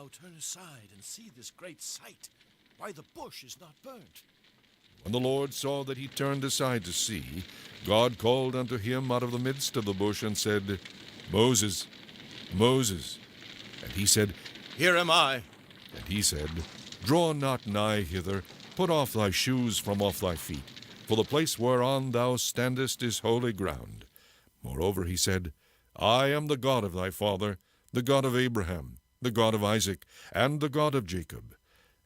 thou turn aside and see this great sight, why the bush is not burnt? When the Lord saw that he turned aside to see, God called unto him out of the midst of the bush and said, Moses, Moses. And he said, Here am I. And he said, Draw not nigh hither, put off thy shoes from off thy feet, for the place whereon thou standest is holy ground. Moreover he said, I am the God of thy father, the God of Abraham, the God of Isaac, and the God of Jacob.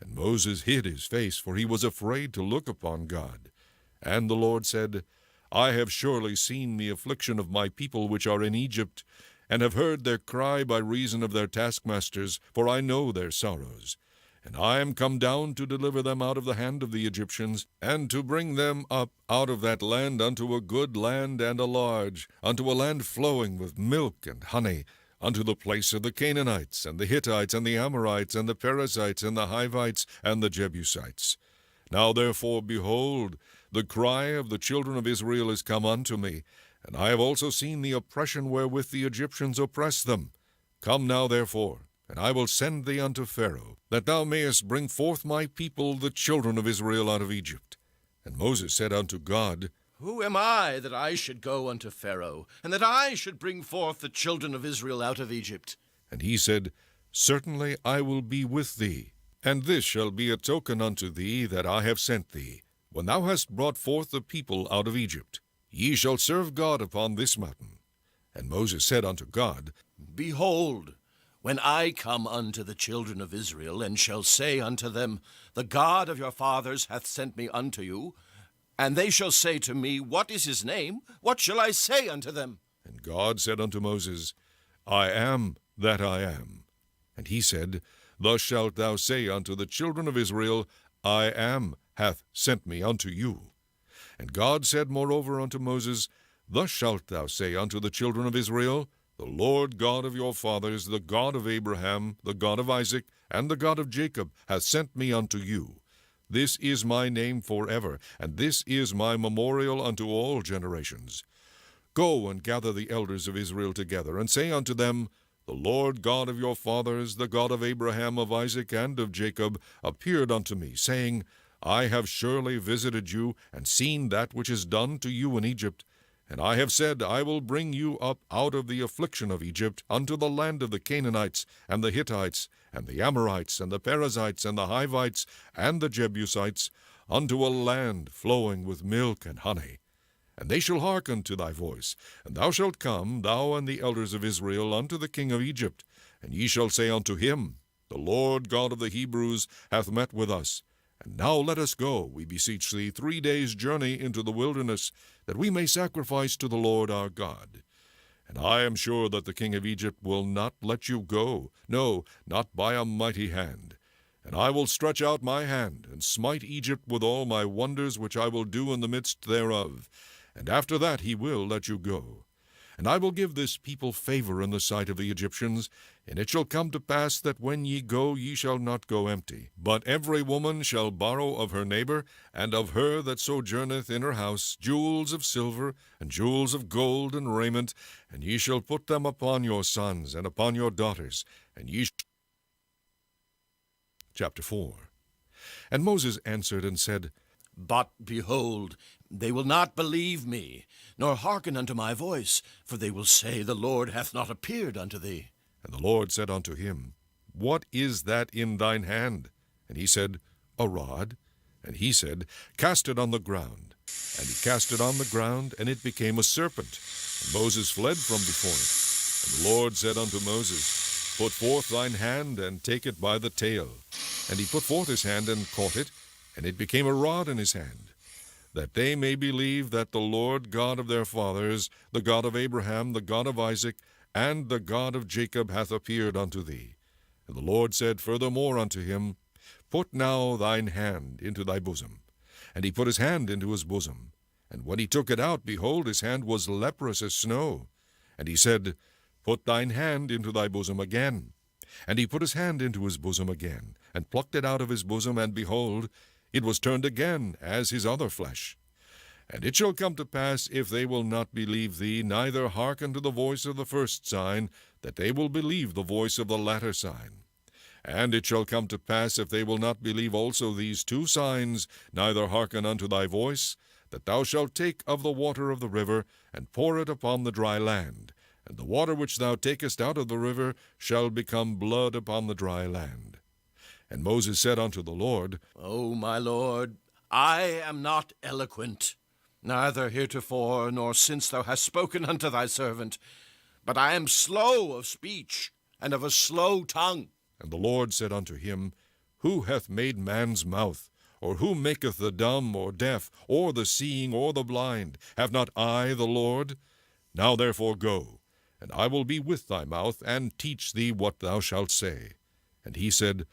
And Moses hid his face, for he was afraid to look upon God. And the Lord said, I have surely seen the affliction of my people which are in Egypt, and have heard their cry by reason of their taskmasters, for I know their sorrows. And I am come down to deliver them out of the hand of the Egyptians, and to bring them up out of that land unto a good land and a large, unto a land flowing with milk and honey, unto the place of the Canaanites, and the Hittites, and the Amorites, and the Perizzites, and the Hivites, and the Jebusites. Now therefore, behold, the cry of the children of Israel is come unto me, and I have also seen the oppression wherewith the Egyptians oppress them. Come now therefore, and I will send thee unto Pharaoh, that thou mayest bring forth my people, the children of Israel, out of Egypt. And Moses said unto God, Who am I that I should go unto Pharaoh, and that I should bring forth the children of Israel out of Egypt? And he said, Certainly I will be with thee, and this shall be a token unto thee that I have sent thee. When thou hast brought forth the people out of Egypt, ye shall serve God upon this mountain. And Moses said unto God, Behold, when I come unto the children of Israel, and shall say unto them, The God of your fathers hath sent me unto you, and they shall say to me, What is his name? What shall I say unto them? And God said unto Moses, I am that I am. And he said, Thus shalt thou say unto the children of Israel, I am hath sent me unto you. And God said moreover unto Moses, Thus shalt thou say unto the children of Israel, The Lord God of your fathers, the God of Abraham, the God of Isaac, and the God of Jacob, hath sent me unto you. This is my name forever, and this is my memorial unto all generations. Go and gather the elders of Israel together, and say unto them, The Lord God of your fathers, the God of Abraham, of Isaac, and of Jacob, appeared unto me, saying, I have surely visited you, and seen that which is done to you in Egypt. And I have said, I will bring you up out of the affliction of Egypt unto the land of the Canaanites, and the Hittites, and the Amorites, and the Perizzites, and the Hivites, and the Jebusites, unto a land flowing with milk and honey. And they shall hearken to thy voice, and thou shalt come, thou and the elders of Israel, unto the king of Egypt, and ye shall say unto him, The Lord God of the Hebrews hath met with us. And now let us go, we beseech thee, 3 days' journey into the wilderness, that we may sacrifice to the Lord our God. And I am sure that the king of Egypt will not let you go, no, not by a mighty hand. And I will stretch out my hand, and smite Egypt with all my wonders which I will do in the midst thereof. And after that he will let you go. And I will give this people favor in the sight of the Egyptians, and it shall come to pass that when ye go, ye shall not go empty. But every woman shall borrow of her neighbor, and of her that sojourneth in her house, jewels of silver, and jewels of gold, and raiment, and ye shall put them upon your sons, and upon your daughters, and ye shall... Chapter 4. And Moses answered and said, But behold, they will not believe me, nor hearken unto my voice, for they will say, The Lord hath not appeared unto thee. And the Lord said unto him, What is that in thine hand? And he said, A rod. And he said, Cast it on the ground. And he cast it on the ground, and it became a serpent. And Moses fled from before it. And the Lord said unto Moses, Put forth thine hand, and take it by the tail. And he put forth his hand, and caught it, and it became a rod in his hand, that they may believe that the Lord God of their fathers, the God of Abraham, the God of Isaac, and the God of Jacob hath appeared unto thee. And the Lord said furthermore unto him, Put now thine hand into thy bosom. And he put his hand into his bosom. And when he took it out, behold, his hand was leprous as snow. And he said, Put thine hand into thy bosom again. And he put his hand into his bosom again, and plucked it out of his bosom, and behold, it was turned again as his other flesh. And it shall come to pass, if they will not believe thee, neither hearken to the voice of the first sign, that they will believe the voice of the latter sign. And it shall come to pass, if they will not believe also these two signs, neither hearken unto thy voice, that thou shalt take of the water of the river, and pour it upon the dry land. And the water which thou takest out of the river shall become blood upon the dry land. And Moses said unto the Lord, O my Lord, I am not eloquent, neither heretofore nor since thou hast spoken unto thy servant, but I am slow of speech, and of a slow tongue. And the Lord said unto him, Who hath made man's mouth? Or who maketh the dumb or deaf, or the seeing, or the blind? Have not I the Lord? Now therefore go, and I will be with thy mouth, and teach thee what thou shalt say. And he said,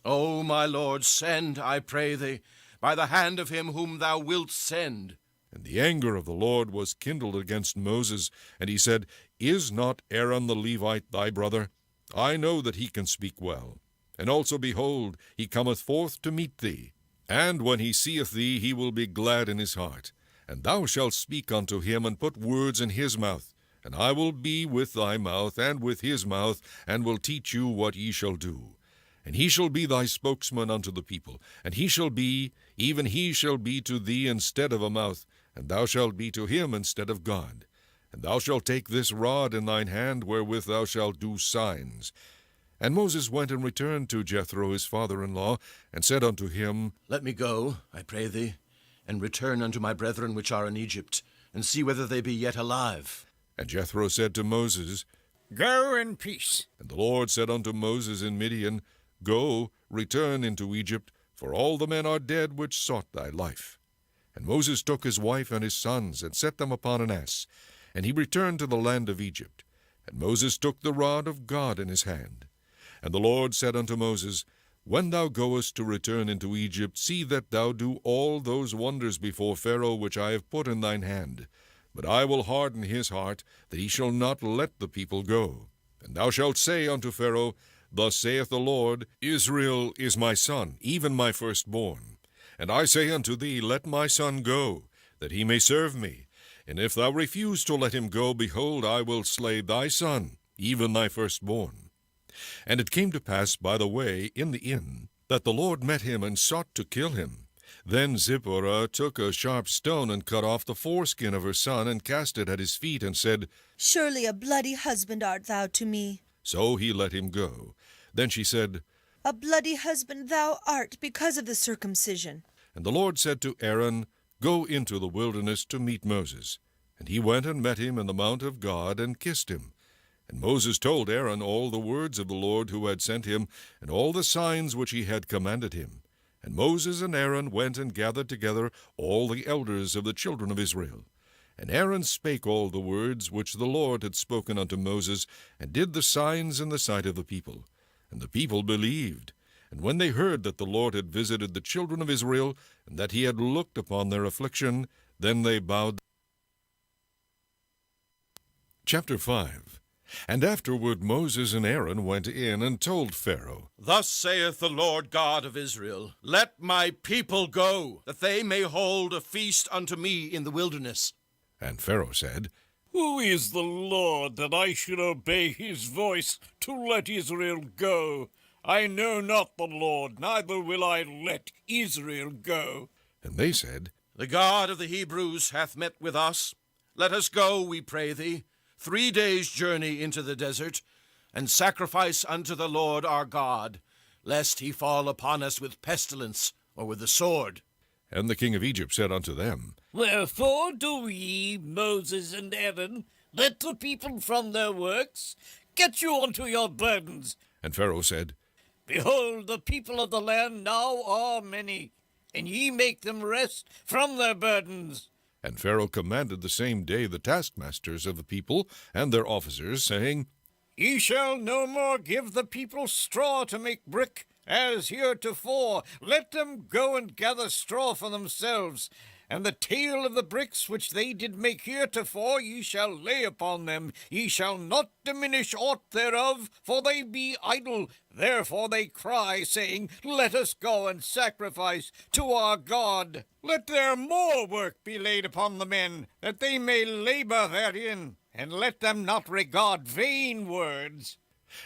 O my Lord, send, I pray thee, by the hand of him whom thou wilt send. And the anger of the Lord was kindled against Moses, and he said, Is not Aaron the Levite thy brother? I know that he can speak well. And also, behold, he cometh forth to meet thee. And when he seeth thee, he will be glad in his heart. And thou shalt speak unto him, and put words in his mouth. And I will be with thy mouth, and with his mouth, and will teach you what ye shall do. And he shall be thy spokesman unto the people. And he shall be, even he shall be to thee instead of a mouth, and thou shalt be to him instead of God. And thou shalt take this rod in thine hand, wherewith thou shalt do signs. And Moses went and returned to Jethro his father-in-law, and said unto him, Let me go, I pray thee, and return unto my brethren which are in Egypt, and see whether they be yet alive. And Jethro said to Moses, Go in peace. And the Lord said unto Moses in Midian, Go, return into Egypt, for all the men are dead which sought thy life. And Moses took his wife and his sons, and set them upon an ass, and he returned to the land of Egypt. And Moses took the rod of God in his hand. And the Lord said unto Moses, When thou goest to return into Egypt, see that thou do all those wonders before Pharaoh which I have put in thine hand. But I will harden his heart, that he shall not let the people go. And thou shalt say unto Pharaoh, Thus saith the Lord, Israel is my son, even my firstborn. And I say unto thee, Let my son go, that he may serve me. And if thou refuse to let him go, behold, I will slay thy son, even thy firstborn. And it came to pass by the way in the inn, that the Lord met him and sought to kill him. Then Zipporah took a sharp stone and cut off the foreskin of her son, and cast it at his feet, and said, Surely a bloody husband art thou to me. So he let him go. Then she said, A bloody husband thou art because of the circumcision. And the Lord said to Aaron, Go into the wilderness to meet Moses. And he went and met him in the mount of God, and kissed him. And Moses told Aaron all the words of the Lord who had sent him, and all the signs which he had commanded him. And Moses and Aaron went and gathered together all the elders of the children of Israel. And Aaron spake all the words which the Lord had spoken unto Moses, and did the signs in the sight of the people. And the people believed. And when they heard that the Lord had visited the children of Israel, and that he had looked upon their affliction, then they bowed. Chapter 5. And afterward Moses and Aaron went in and told Pharaoh, Thus saith the Lord God of Israel, Let my people go, that they may hold a feast unto me in the wilderness. And Pharaoh said, Who is the Lord, that I should obey his voice to let Israel go? I know not the Lord, neither will I let Israel go. And they said, The God of the Hebrews hath met with us. Let us go, we pray thee, 3 days' journey into the desert, and sacrifice unto the Lord our God, lest he fall upon us with pestilence or with the sword. And the king of Egypt said unto them, Wherefore do ye, Moses and Aaron, let the people from their works? Get you unto your burdens. And Pharaoh said, Behold, the people of the land now are many, and ye make them rest from their burdens. And Pharaoh commanded the same day the taskmasters of the people and their officers, saying, Ye shall no more give the people straw to make brick, as heretofore. Let them go and gather straw for themselves. And the tale of the bricks which they did make heretofore ye shall lay upon them. Ye shall not diminish aught thereof, for they be idle. Therefore they cry, saying, Let us go and sacrifice to our God. Let there more work be laid upon the men, that they may labor therein, and let them not regard vain words.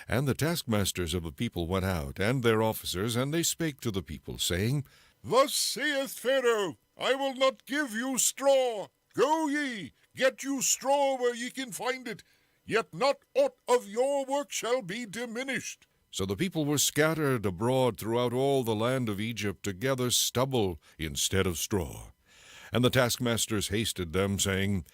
And the taskmasters of the people went out, and their officers, and they spake to the people, saying, Thus saith Pharaoh, I will not give you straw. Go ye, get you straw where ye can find it, yet not aught of your work shall be diminished. So the people were scattered abroad throughout all the land of Egypt to gather stubble instead of straw. And the taskmasters hasted them, saying,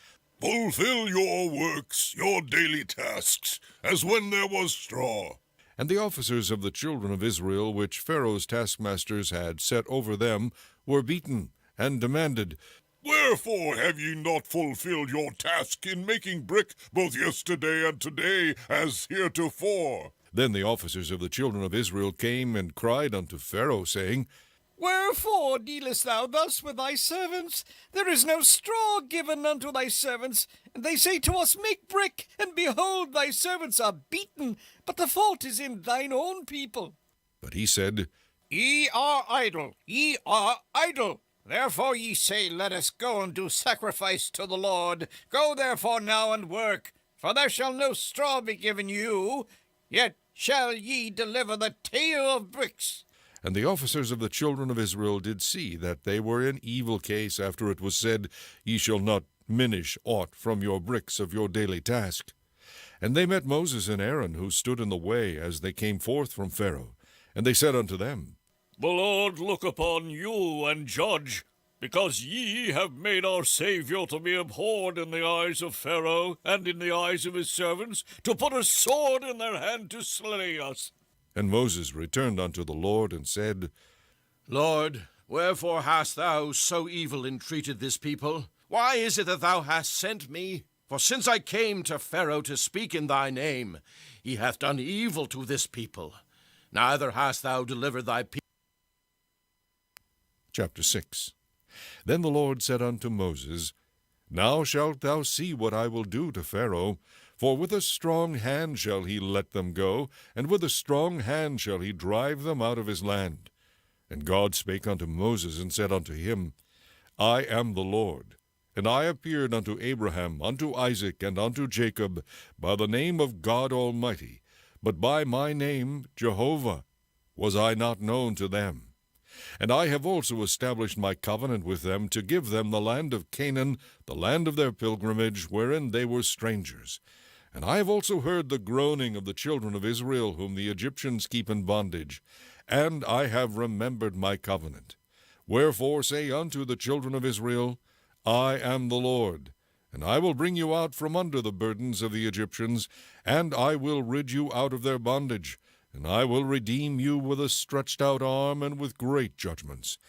Fulfill your works, your daily tasks, as when there was straw. And the officers of the children of Israel, which Pharaoh's taskmasters had set over them, were beaten, and demanded, Wherefore have ye not fulfilled your task in making brick both yesterday and today, as heretofore? Then the officers of the children of Israel came and cried unto Pharaoh, saying, Wherefore dealest thou thus with thy servants? There is no straw given unto thy servants. And they say to us, Make brick, and behold, thy servants are beaten, but the fault is in thine own people. But he said, Ye are idle, ye are idle. Therefore ye say, Let us go and do sacrifice to the Lord. Go therefore now and work, for there shall no straw be given you, yet shall ye deliver the tale of bricks. And the officers of the children of Israel did see that they were in evil case after it was said, Ye shall not minish aught from your bricks of your daily task. And they met Moses and Aaron, who stood in the way as they came forth from Pharaoh. And they said unto them, The Lord look upon you and judge, because ye have made our Saviour to be abhorred in the eyes of Pharaoh and in the eyes of his servants, to put a sword in their hand to slay us. And Moses returned unto the Lord and said, Lord, wherefore hast thou so evil entreated this people? Why is it that thou hast sent me? For since I came to Pharaoh to speak in thy name, he hath done evil to this people. Neither hast thou delivered thy people. Chapter 6. Then the Lord said unto Moses, Now shalt thou see what I will do to Pharaoh, for with a strong hand shall he let them go, and with a strong hand shall he drive them out of his land. And God spake unto Moses, and said unto him, I am the Lord, and I appeared unto Abraham, unto Isaac, and unto Jacob, by the name of God Almighty, but by my name Jehovah was I not known to them. And I have also established my covenant with them, to give them the land of Canaan, the land of their pilgrimage, wherein they were strangers. And I have also heard the groaning of the children of Israel, whom the Egyptians keep in bondage, and I have remembered my covenant. Wherefore say unto the children of Israel, I am the Lord, and I will bring you out from under the burdens of the Egyptians, and I will rid you out of their bondage, and I will redeem you with a stretched out arm and with great judgments.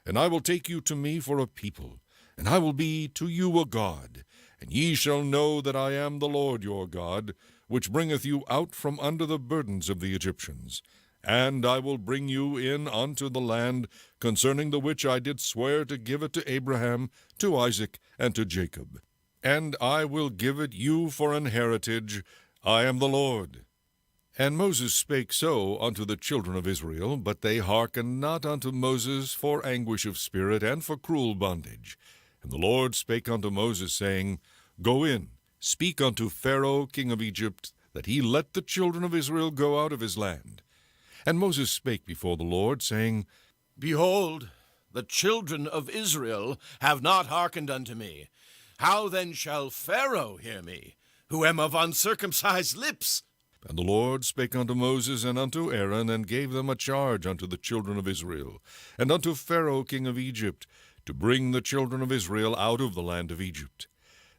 And I will take you to me for a people, and I will be to you a God. And ye shall know that I am the Lord your God, which bringeth you out from under the burdens of the Egyptians. And I will bring you in unto the land, concerning the which I did swear to give it to Abraham, to Isaac, and to Jacob. And I will give it you for an heritage. I am the Lord. And Moses spake so unto the children of Israel, but they hearkened not unto Moses for anguish of spirit and for cruel bondage. And the Lord spake unto Moses, saying, Go in, speak unto Pharaoh king of Egypt, that he let the children of Israel go out of his land. And Moses spake before the Lord, saying, Behold, the children of Israel have not hearkened unto me. How then shall Pharaoh hear me, who am of uncircumcised lips? And the Lord spake unto Moses and unto Aaron, and gave them a charge unto the children of Israel, and unto Pharaoh king of Egypt, to bring the children of Israel out of the land of Egypt.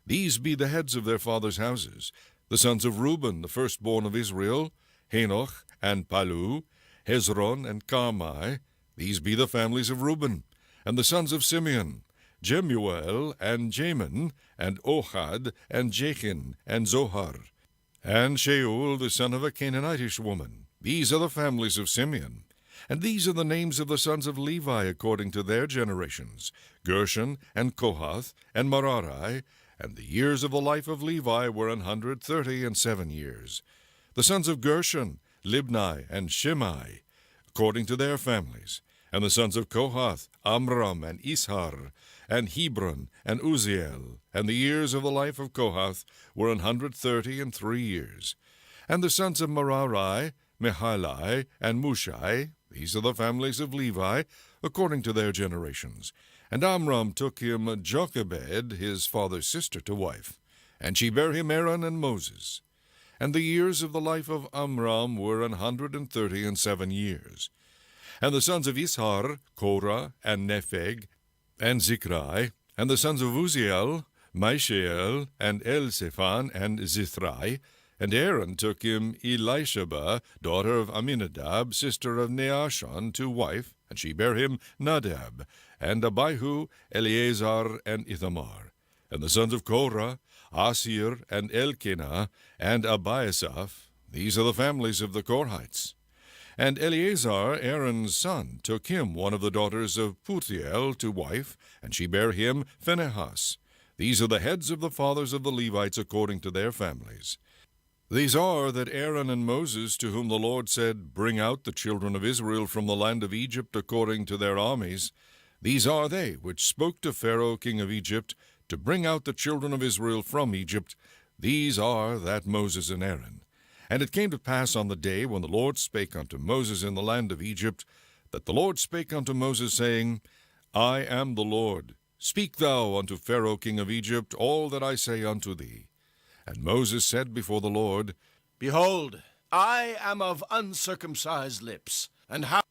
These be the heads of their fathers' houses, the sons of Reuben, the firstborn of Israel, Henoch, and Palu, Hezron, and Carmi. These be the families of Reuben. And the sons of Simeon, Jemuel, and Jamin, and Ohad, and Jachin, and Zohar. And Sheol, the son of a Canaanitish woman. These are the families of Simeon. And these are the names of the sons of Levi according to their generations, Gershon, and Kohath, and Merari. And the years of the life of Levi were 137 years. The sons of Gershon, Libni, and Shimei, according to their families. And the sons of Kohath, Amram, and Ishar, and Hebron, and Uzziel. And the years of the life of Kohath were 133 years. And the sons of Merari, Mahali, and Mushai, these are the families of Levi, according to their generations. And Amram took him Jochebed, his father's sister, to wife, and she bare him Aaron and Moses. And the years of the life of Amram were 137 years. And the sons of Ishar, Korah, and Nepheg, and Zikri, and the sons of Uziel, Mishael, and Elzaphan, and Zithrai. And Aaron took him Elisheba, daughter of Aminadab, sister of Neashon, to wife, and she bare him Nadab, and Abihu, Eleazar, and Ithamar. And the sons of Korah, Asir, and Elkanah, and Abiasaph, these are the families of the Korhites. And Eleazar, Aaron's son, took him one of the daughters of Puthiel to wife, and she bare him Phinehas. These are the heads of the fathers of the Levites according to their families. These are that Aaron and Moses, to whom the Lord said, Bring out the children of Israel from the land of Egypt according to their armies, these are they which spoke to Pharaoh king of Egypt, to bring out the children of Israel from Egypt. These are that Moses and Aaron. And it came to pass on the day when the Lord spake unto Moses in the land of Egypt, that the Lord spake unto Moses, saying, I am the Lord. Speak thou unto Pharaoh king of Egypt all that I say unto thee. And Moses said before the Lord, Behold, I am of uncircumcised lips, and how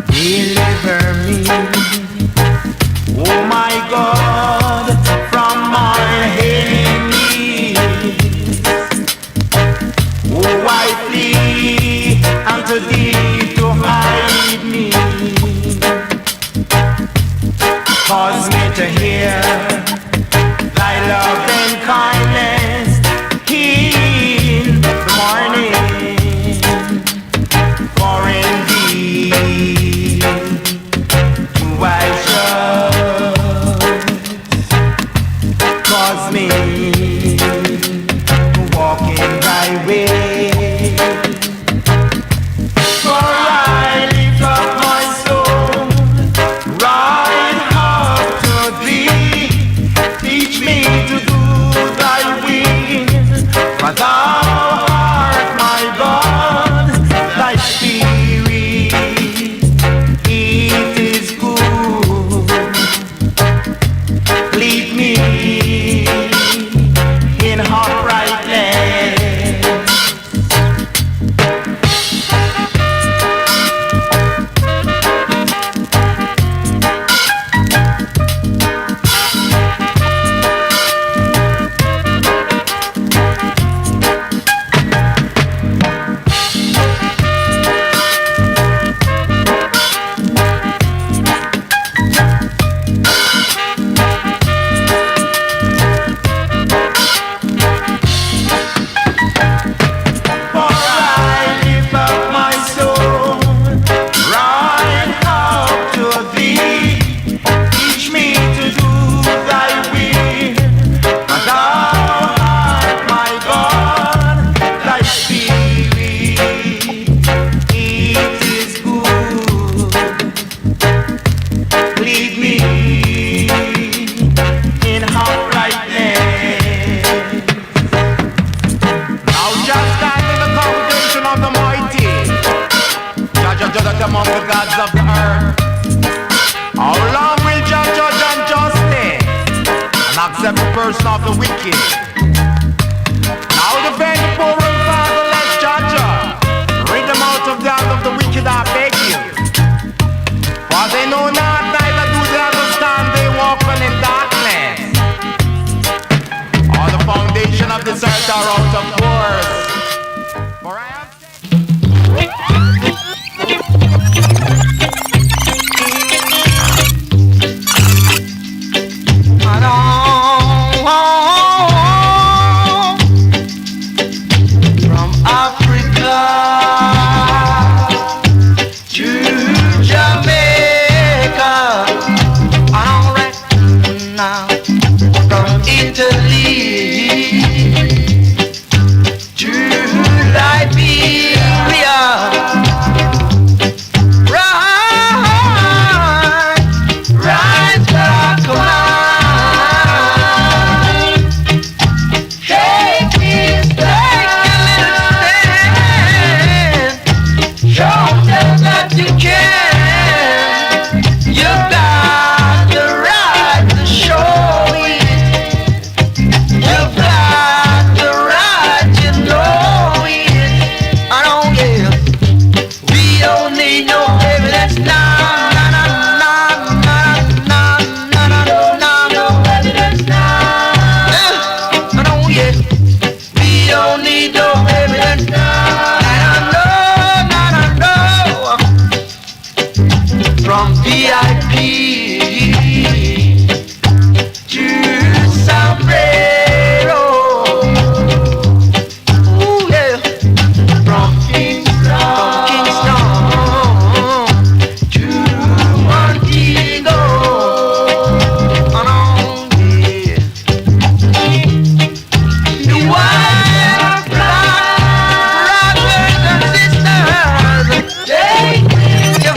Deliver me, oh my God, from my enemies. Oh, I flee unto thee to hide me. Cause me to hear thy love and kindness in the morning. For indeed I should cause me to walk in thy way. For I lift up my soul right up to thee. Teach me to do thy will, for thou art my God, thy spirit. It is good. Lead me in uprightness. Among the gods of the earth, how long will Jah judge unjustly and accept the person of the wicked? Now defend the poor and fatherless, Jah. Rid them out of the hand of the wicked, I beg you. For they know not, neither do they understand, they walk on in darkness. All the foundation of this earth are out of course. For I have from Africa to Jamaica, don't need no evidence. From VIP to Sombrero. Ooh, yeah. From Kingston to Montego. On, yeah. The wild brothers and sisters, take your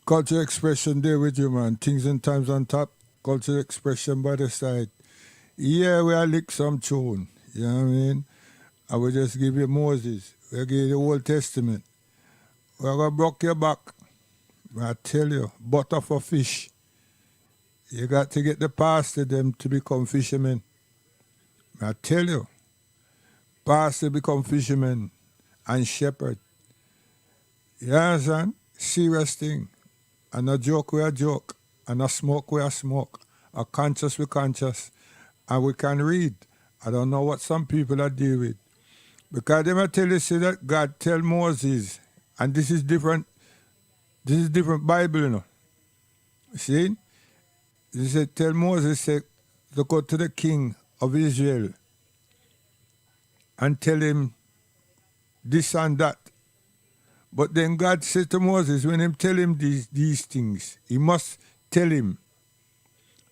Culture expression there with you, man. Things and times on top. Culture expression by the side. Yeah, we are lick some tune. You know what I mean? I will just give you Moses. We'll give you the Old Testament. We're going to broke your back. I tell you, butter for fish. You got to get the pastor them to become fishermen. I tell you, pastor become fishermen and shepherd. You understand? Serious thing. And a joke we a joke. And a smoke we a smoke. A conscious we conscious. And we can read. I don't know what some people are dealing with. Because they might tell you say that God tell Moses, and this is different Bible, you know. See? He said, tell Moses say, to go to the king of Israel and tell him this and that. But then God said to Moses, when him tell him these things, he must tell him.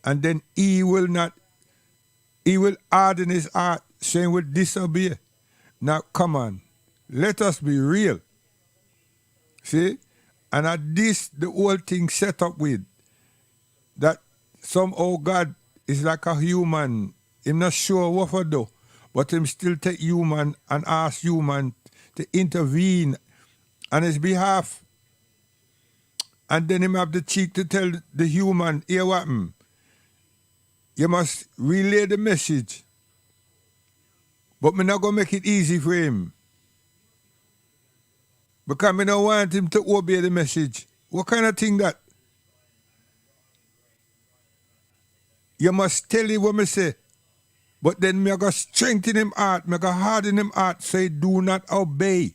And then he will harden his heart, so he will disobey. Now, come on, let us be real. See? And at this, the whole thing set up with, that somehow God is like a human. Him not sure what to do, but him still take human and ask human to intervene on his behalf. And then him have the cheek to tell the human, here what him. You must relay the message. But me not gonna make it easy for him. Because me don't want him to obey the message. What kind of thing that? You must tell him what me say. But then me go strengthen him heart, me go harden him heart, so he do not obey.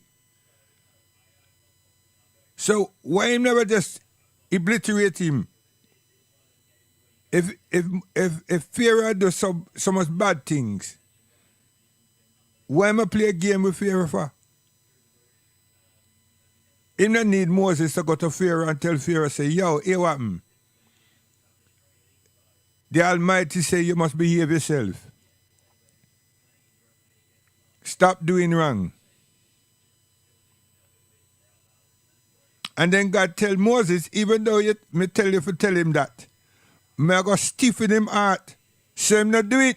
So why him never just obliterate him? If Pharaoh does so much bad things, why am I play a game with Pharaoh for? Him not need Moses to go to Pharaoh and tell Pharaoh, say, yo, here what happened? The Almighty say you must behave yourself. Stop doing wrong. And then God tell Moses, even though me tell you to tell him that, me go stiffen him heart, so him not do it.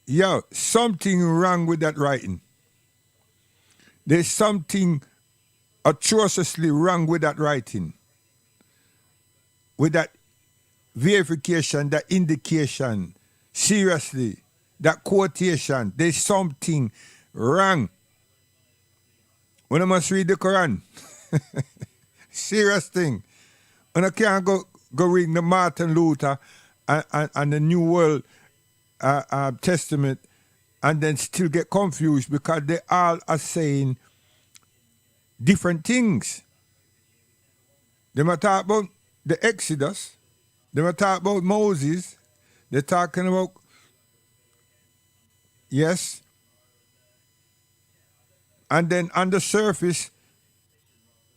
Yo, something wrong with that writing. There's something atrociously wrong with that writing. With that verification, that indication, seriously, that quotation, there's something wrong. When I must read the Quran, serious thing. When I can't go read the Martin Luther and the New World Testament and then still get confused because they all are saying different things. They might talk about the Exodus. They might talk about Moses. They're talking about, yes. And then on the surface,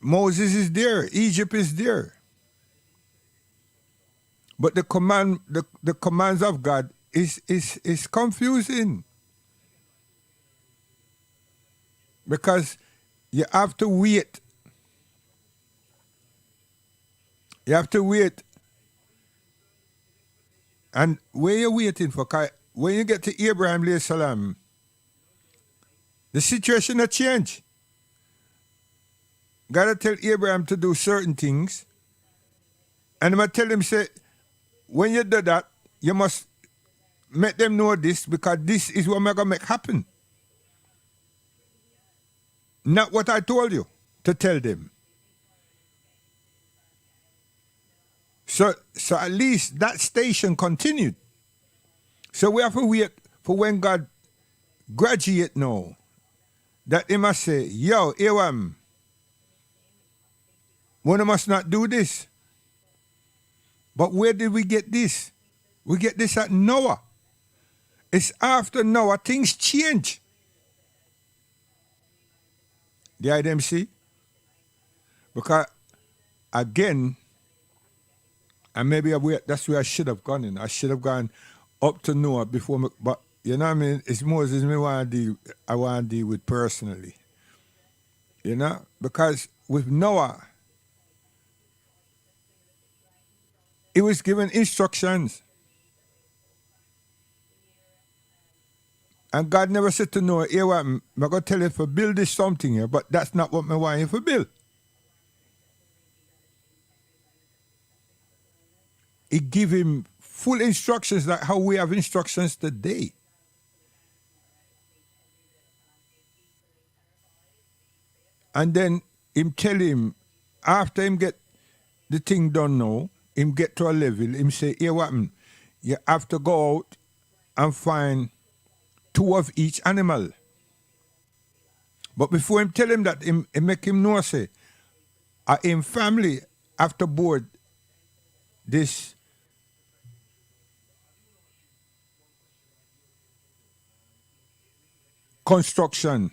Moses is there. Egypt is there. But the commands of God is confusing. Because you have to wait. You have to wait. And where you waiting for? When you get to Abraham, alayhi salam, the situation has changed. God tell Abraham to do certain things. And I'm going to tell him, say, when you do that, you must make them know this because this is what I'm going to make happen. Not what I told you to tell them. So at least that station continued. So we have to wait for when God graduate now. That he must say, yo, Ewam, one must not do this. But where did we get this? We get this at Noah. It's after Noah, things change. The IDMC? Because, again, and maybe that's where I should have gone in. I should have gone up to Noah before me, but you know what I mean? It's Moses I want to deal with personally. You know? Because with Noah, he was given instructions. And God never said to Noah, here what, I'm going to tell you to build this something here, but that's not what I want you to build. He gave him full instructions like how we have instructions today. And then him tell him, after him get the thing done now, him get to a level, him say, here what, you have to go out and find 2 of each animal. But before him tell him that, him make him know, say, him family have to board this construction,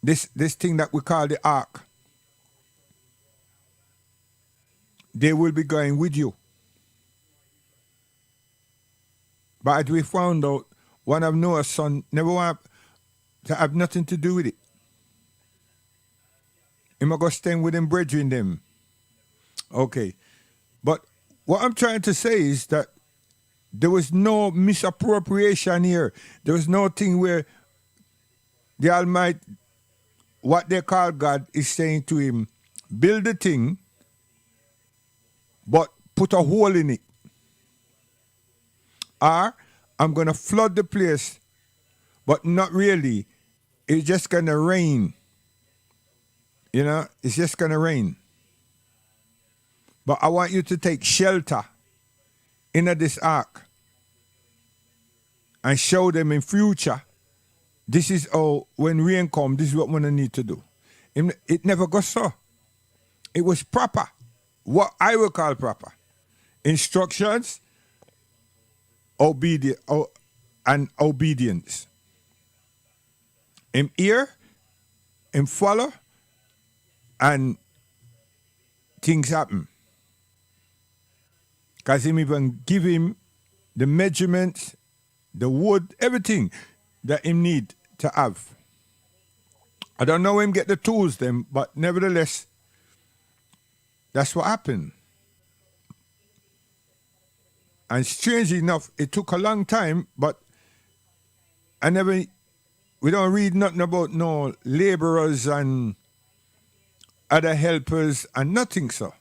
this thing that we call the ark. They will be going with you. But we found out one of Noah's son never want to have nothing to do with it. He might go staying with them, brethren them. Okay. But what I'm trying to say is that there was no misappropriation here. There was no thing where the Almighty, what they call God, is saying to him, build the thing, but put a hole in it. Or I'm going to flood the place, but not really. It's just going to rain. You know, it's just going to rain. But I want you to take shelter in this ark and show them in future, this is how, when rain comes, this is what we're going to need to do. It never got so. It was proper. What I will call proper. Instructions, and obedience. Him hear, him follow, and things happen. Because him even give him the measurements, the wood, everything that him need to have. I don't know him get the tools them, but nevertheless, that's what happened. And strangely enough, it took a long time, but we don't read nothing about no laborers and other helpers and nothing so.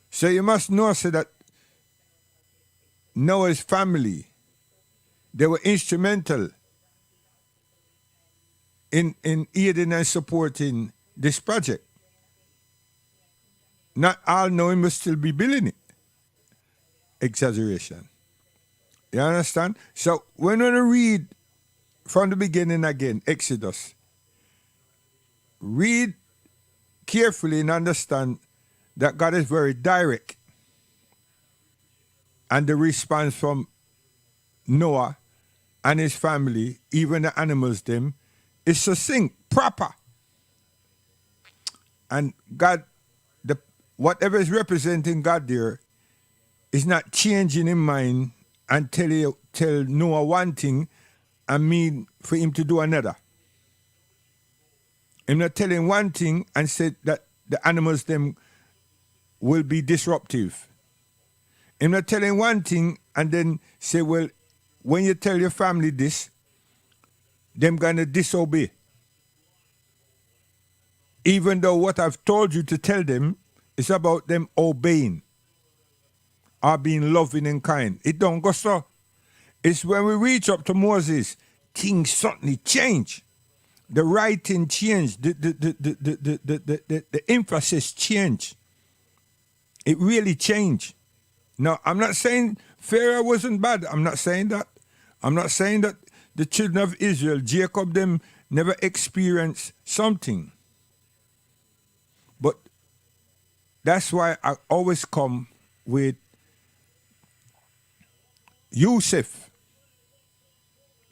So you must know so that Noah's family, they were instrumental in aiding and supporting this project. Not all Noah must still be building it. Exaggeration. You understand? So when we read from the beginning again, Exodus, read carefully and understand that God is very direct. And the response from Noah and his family, even the animals them, is succinct, proper. And God, whatever is representing God there, is not changing in mind and tell Noah one thing and mean for him to do another. I'm not telling one thing and say that the animals them will be disruptive. I'm not telling one thing and then say, well, when you tell your family this, them gonna disobey. Even though what I've told you to tell them is about them obeying or being loving and kind. It don't go so. It's when we reach up to Moses, things suddenly change. The writing changed, the emphasis changed. It really changed. Now, I'm not saying Pharaoh wasn't bad. I'm not saying that. I'm not saying that the children of Israel, Jacob, them never experienced something. But that's why I always come with Yusuf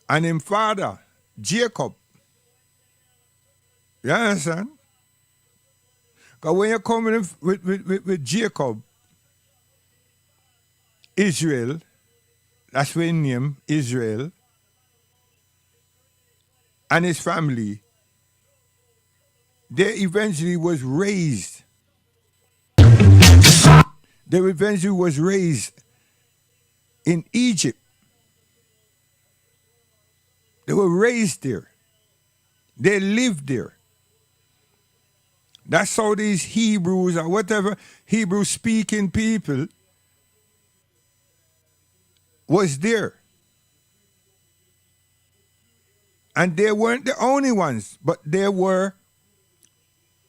and his father, Jacob. You understand? Because when you're coming with Jacob, Israel, that's where his name, Israel, and his family, they eventually was raised. They eventually was raised in Egypt. They were raised there. They lived there. That's how these Hebrews or whatever Hebrew-speaking people was there. And they weren't the only ones, but they were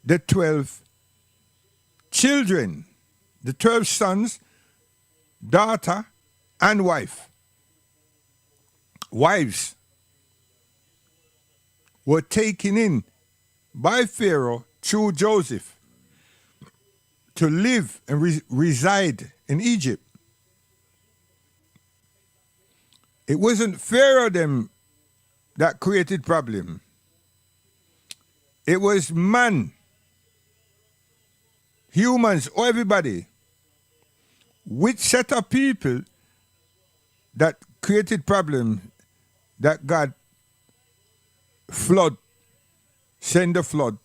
the 12 children, the 12 sons, daughter, and wife. Wives were taken in by Pharaoh through Joseph to live and reside in Egypt. It wasn't Pharaoh them that created problem. It was man, humans, or everybody, which set of people that created problem that God send the flood.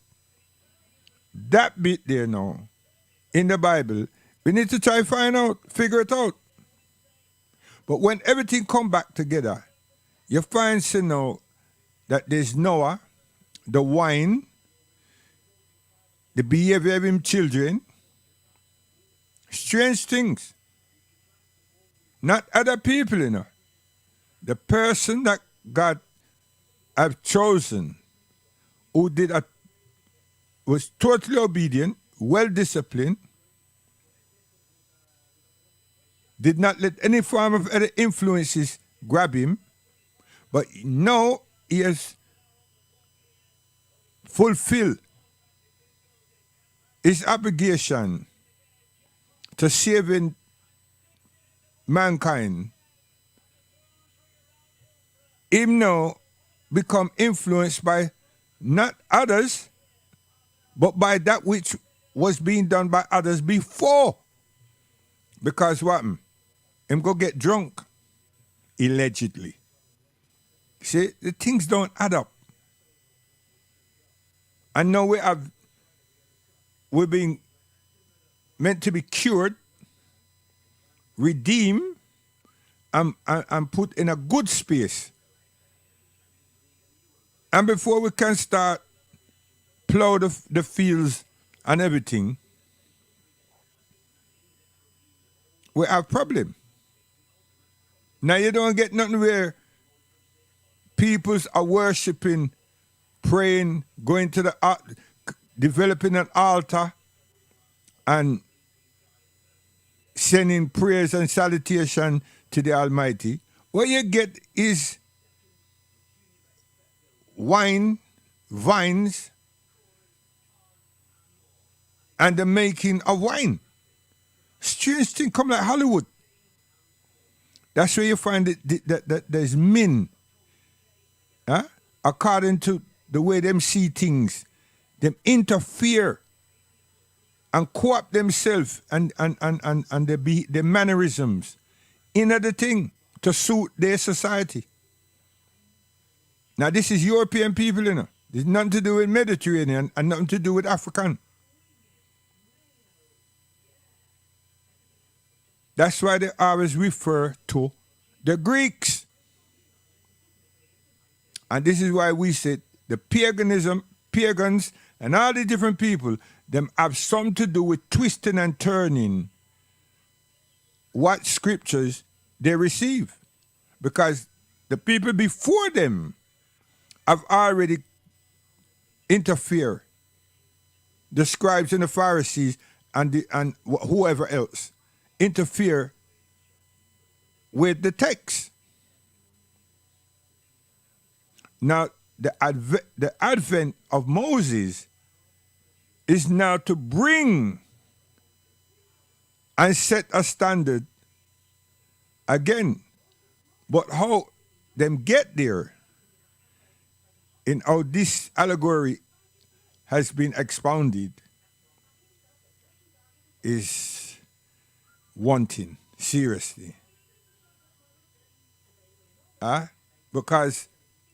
That bit there now, in the Bible, we need to try find out, figure it out. But when everything come back together, you find now that there's Noah, the wine, the behavior of him children. Strange things. Not other people, you know. The person that God have chosen, who was totally obedient, well disciplined, did not let any form of other influences grab him, but now he has fulfilled his obligation to saving mankind. Him now become influenced by not others, but by that which was being done by others before. Because what? Him go get drunk, allegedly. See, the things don't add up. And now we're being meant to be cured, redeemed, and put in a good space. And before we can start plow the fields and everything, we have problem. Now you don't get nothing where peoples are worshiping, praying, going to the developing an altar and sending prayers and salutation to the Almighty. What you get is wine, vines, and the making of wine. Strange thing come like Hollywood. That's where you find that there's men, according to the way them see things, them interfere and co-opt themselves and their mannerisms in the thing to suit their society. Now this is European people, you know. There's nothing to do with Mediterranean and nothing to do with African. That's why they always refer to the Greeks. And this is why we said the pagans, and all the different people, them have something to do with twisting and turning what scriptures they receive. Because the people before them have already interfered. The scribes and the Pharisees and whoever else interfere with the text. Now, the advent of Moses is now to bring and set a standard again. But how them get there in how this allegory has been expounded is wanting, seriously. Because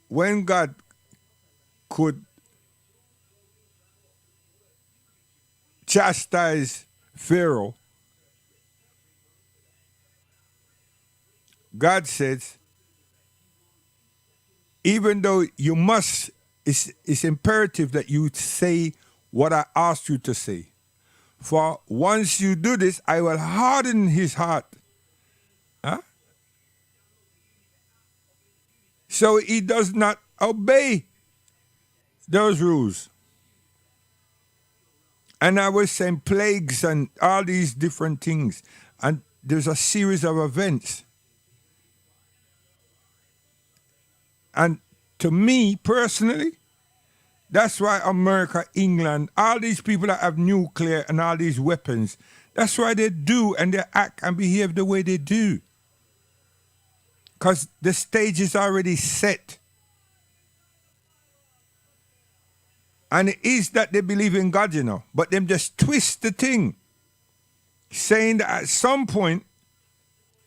when God could chastise Pharaoh, God says, even though you must, it's imperative that you say what I asked you to say. For once you do this, I will harden his heart. So he does not obey those rules. And I was saying plagues and all these different things. And there's a series of events. And to me, personally, that's why America, England, all these people that have nuclear and all these weapons, that's why they do and they act and behave the way they do. Because the stage is already set. And it is that they believe in God, you know, but them just twist the thing, saying that at some point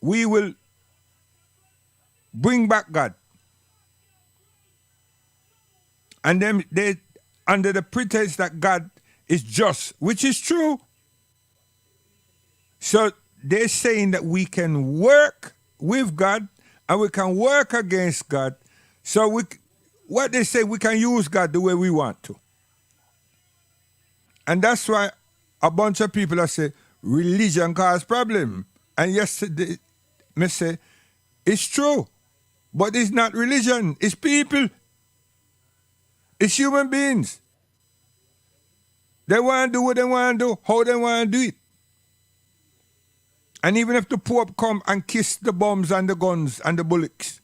we will bring back God. And then they, under the pretense that God is just, which is true. So they're saying that we can work with God and we can work against God. So what they say, we can use God the way we want to. And that's why a bunch of people are say religion cause problem. And yesterday, me say, it's true. But it's not religion, it's people. It's human beings. They want to do what they want to do, how they want to do it. And even if the Pope come and kiss the bombs and the guns and the bullets,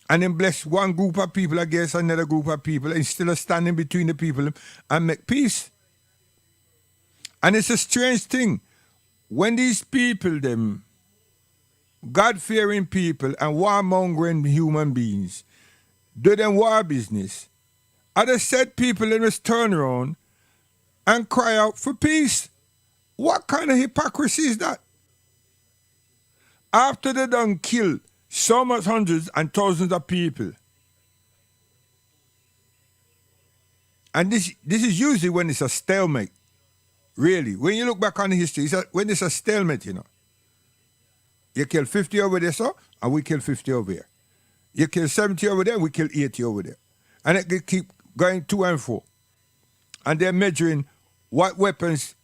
and then bless one group of people against another group of people, instead of standing between the people and make peace. And it's a strange thing. When these people, them, God-fearing people and warmongering human beings, do them war business, other said people in must turn around and cry out for peace. What kind of hypocrisy is that? After they done kill so much hundreds and thousands of people, and this is usually when it's a stalemate, really. When you look back on the history, when it's a stalemate, you know. You kill 50 over there, so, and we kill 50 over here. You kill 70 over there, we kill 80 over there. And it can keep going to and fro. And they're measuring what weapons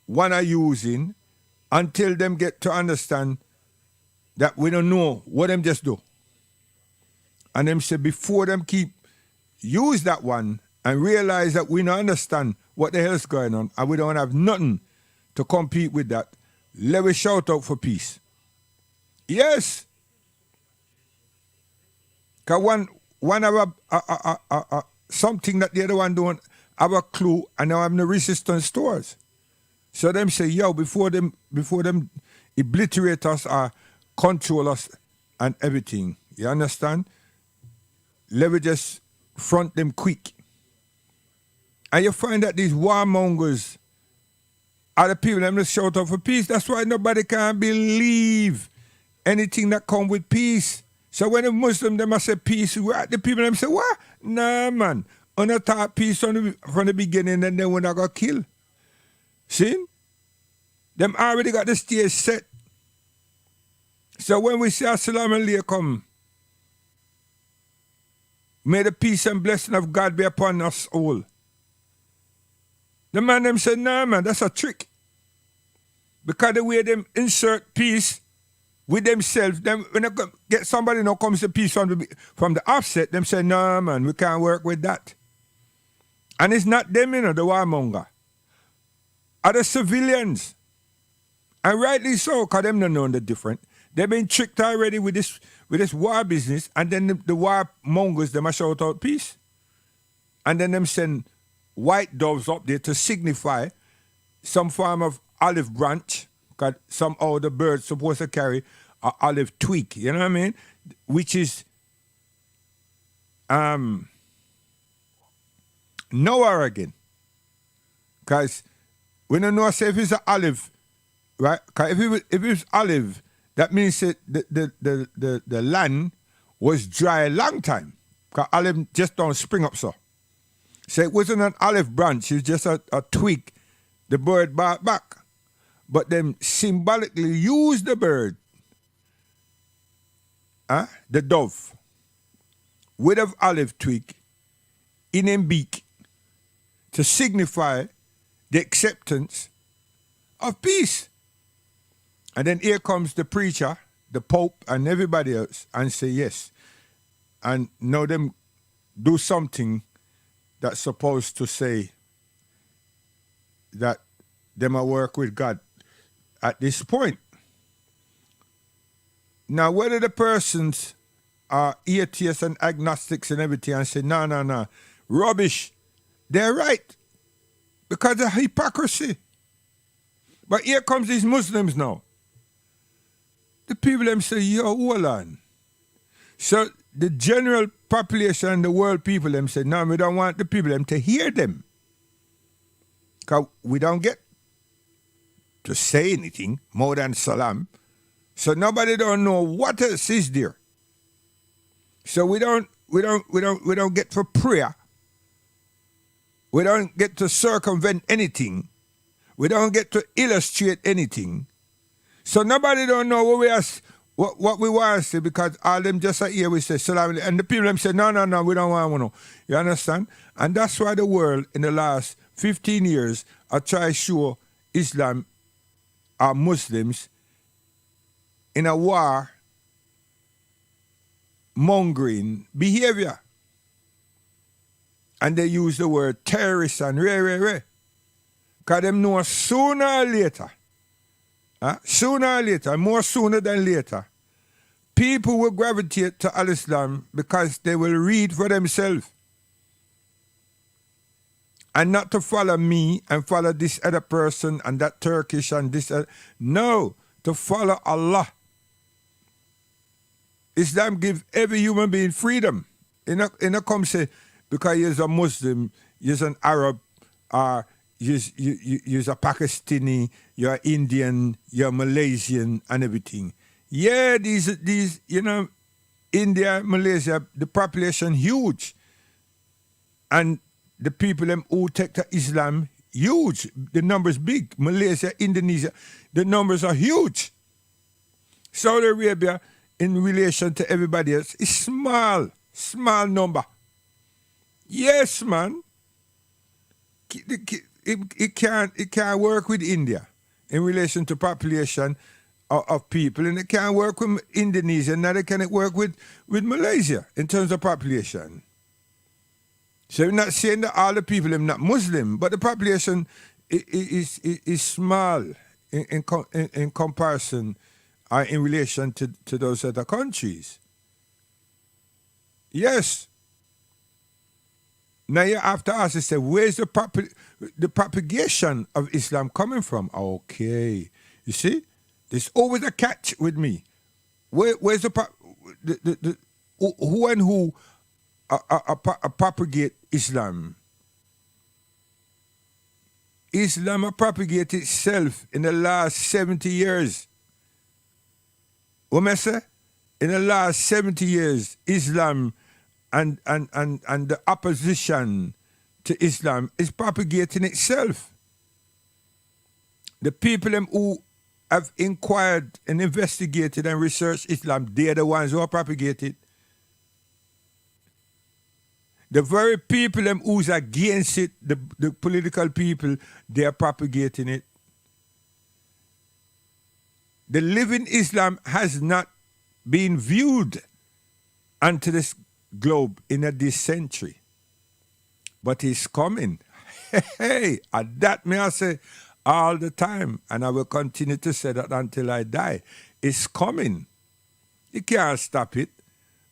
one are using until them get to understand that we don't know what them just do. And them say before them keep use that one and realize that we don't understand what the hell is going on and we don't have nothing to compete with that, let us shout out for peace. Yes. Because one have a something that the other one don't have a clue and now have no resistance towards. So them say, yo, before them obliterate us or control us and everything, you understand? Let me just front them quick. And you find that these warmongers are the people that shout out for peace. That's why nobody can believe anything that come with peace. So when the Muslim them say peace, the people them say, what? Nah, man. On thought peace from the beginning and then when I got killed. See? Them already got the stage set. So when we say Assalamu alaikum, may the peace and blessing of God be upon us all. The man them said, nah, man, that's a trick. Because the way them insert peace with themselves, them when they get somebody now comes to peace from the offset, them say, nah, man, we can't work with that. And it's not them, you know, the warmonger. Are the civilians. And rightly so, because them don't know the difference. They've been tricked already with this war business, and then the warmongers, them a shout out peace. And then them send white doves up there to signify some form of olive branch, because somehow the bird's supposed to carry an olive twig, you know what I mean? Which is nowhere again. Because we don't know if it's an olive, right? Because if it was olive, that means that the land was dry a long time. Because olive just don't spring up so. So it wasn't an olive branch, it was just a twig the bird brought back. But them symbolically use the bird, the dove, with an olive twig in a beak to signify the acceptance of peace. And then here comes the preacher, the Pope, and everybody else and say yes. And now them do something that's supposed to say that them a work with God at this point. Now, whether the persons are atheists and agnostics and everything and say, no, rubbish, they're right. Because of hypocrisy. But here comes these Muslims now. The people them say, yo, hold on. So the general population and the world people them say, no, we don't want the people them to hear them. Because we don't get to say anything more than salam. So nobody don't know what else is there. So we don't get for prayer. We don't get to circumvent anything. We don't get to illustrate anything. So nobody don't know what we want to say, because all them just are here, we say salam, and the people them say no, we don't want one. No. You understand? And that's why the world in the last 15 years are trying to show Islam or Muslims in a war mongering behavior. And they use the word terrorist and re. Because them know sooner or later, more sooner than later, people will gravitate to Al-Islam because they will read for themselves. And not to follow me and follow this other person and that Turkish and this other. No, to follow Allah. Islam gives every human being freedom. In a come say, because you're a Muslim, you're an Arab, or you're a Pakistani, you're Indian, you're Malaysian, and everything. Yeah, these India, Malaysia, the population huge. And the people them who take to Islam, huge. The numbers big. Malaysia, Indonesia, the numbers are huge. Saudi Arabia, in relation to everybody else, is small number. Yes, man. It can't work with India in relation to population of people, and it can't work with Indonesia, neither can it work with Malaysia in terms of population. So we're not saying that all the people are not Muslim, but the population is small in comparison or in relation to those other countries. Yes. Now you have to ask yourself, where's the propagation of Islam coming from? Okay. You see? There's always a catch with me. Where's the who and who propagate Islam? Islam propagated itself in the last 70 years. What I say? In the last 70 years, Islam and the opposition to Islam is propagating itself. The people who have inquired and investigated and researched Islam, they're the ones who are propagated. The very people who's against it, the political people, they are propagating it. The living Islam has not been viewed onto this globe in this century. But it's coming. Hey, and that may I say all the time, and I will continue to say that until I die. It's coming. You can't stop it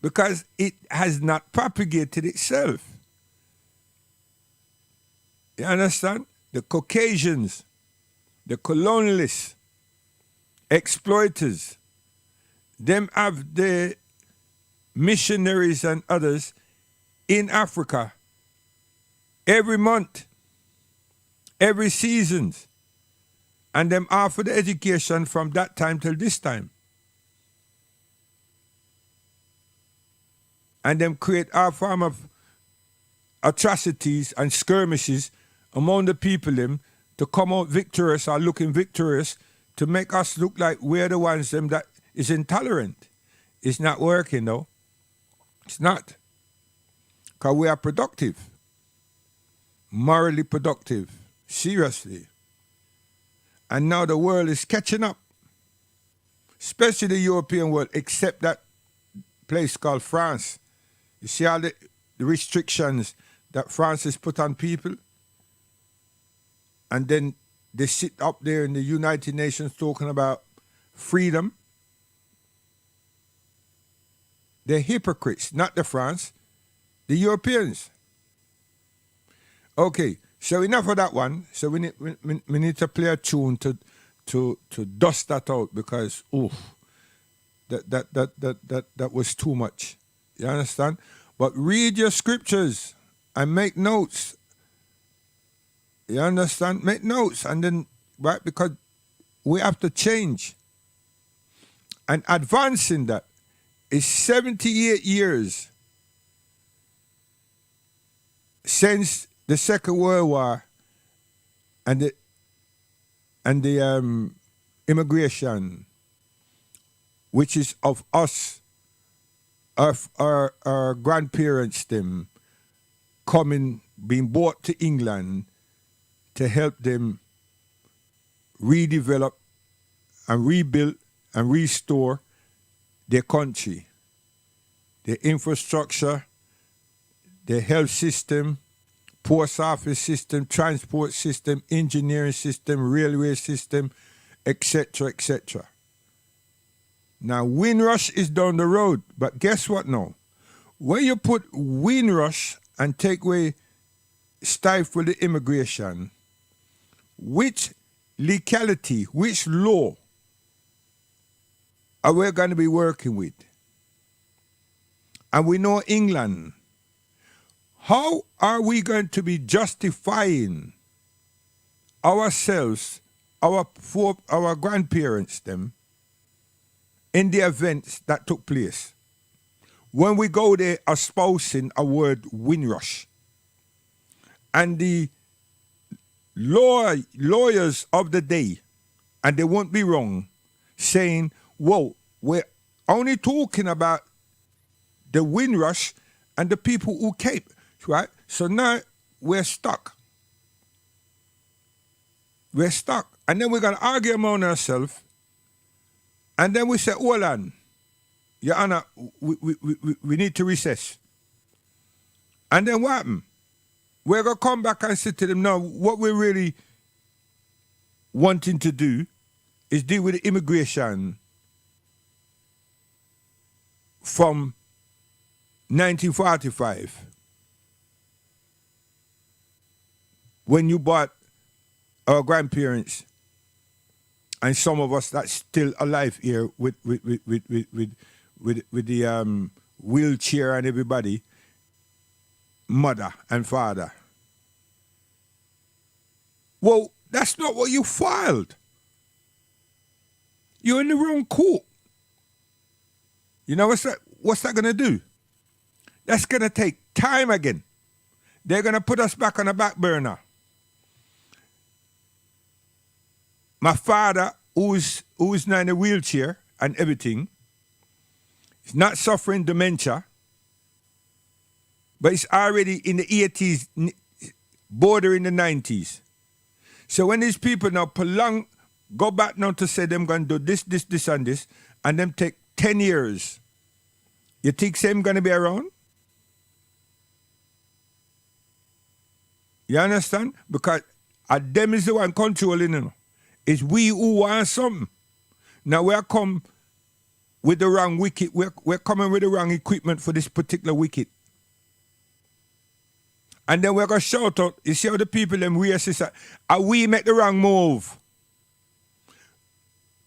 because it has not propagated itself. You understand? The Caucasians, the colonialists, exploiters, them have the missionaries and others in Africa every month, every season, and them offer the education from that time till this time. And them create all form of atrocities and skirmishes among the people them to come out victorious or looking victorious to make us look like we're the ones them that is intolerant. It's not working though. It's not. Because we are productive. Morally productive. Seriously. And now the world is catching up. Especially the European world, except that place called France. You see all the restrictions that France has put on people? And then they sit up there in the United Nations talking about freedom. They're hypocrites, not the France, the Europeans. Okay, so enough of that one. So we need to play a tune to dust that out because that was too much. You understand? But read your scriptures and make notes. You understand? Make notes and then, right, because we have to change. And advancing that is 78 years since the Second World War and the immigration which is of us, of our grandparents, them coming, being brought to England to help them redevelop and rebuild and restore their country, their infrastructure, their health system, post office system, transport system, engineering system, railway system, etc., etc. Now, Windrush is down the road, but guess what now? When you put Windrush and take away, stifle the immigration, which legality, which law are we going to be working with? And we know England. How are we going to be justifying ourselves, our grandparents, them, in the events that took place? When we go there espousing a word Windrush, and the lawyers of the day, and they won't be wrong, saying, whoa, we're only talking about the Windrush and the people who came, right? So now we're stuck. We're stuck. And then we're going to argue among ourselves. And then we say, hold on, Your Honor, we need to recess. And then what happened? We're going to come back and say to them, no, what we're really wanting to do is deal with the immigration from 1945, when you bought our grandparents and some of us that's still alive here with the wheelchair and everybody, mother and father. Well, that's not what you filed. You're in the wrong court. You know what's that going to do? That's going to take time again. They're going to put us back on the back burner. My father, who's now in a wheelchair and everything, is not suffering dementia, but he's already in the 80s, bordering the 90s. So when these people now go back now to say them going to do this, and this, and them take 10 years, you think them going to be around? You understand? Because them is the one controlling, you know. It's we who want something. Now we're come with the wrong wicket. We're coming with the wrong equipment for this particular wicket. And then we're going to shout out, you see how the people them reassist, we make the wrong move.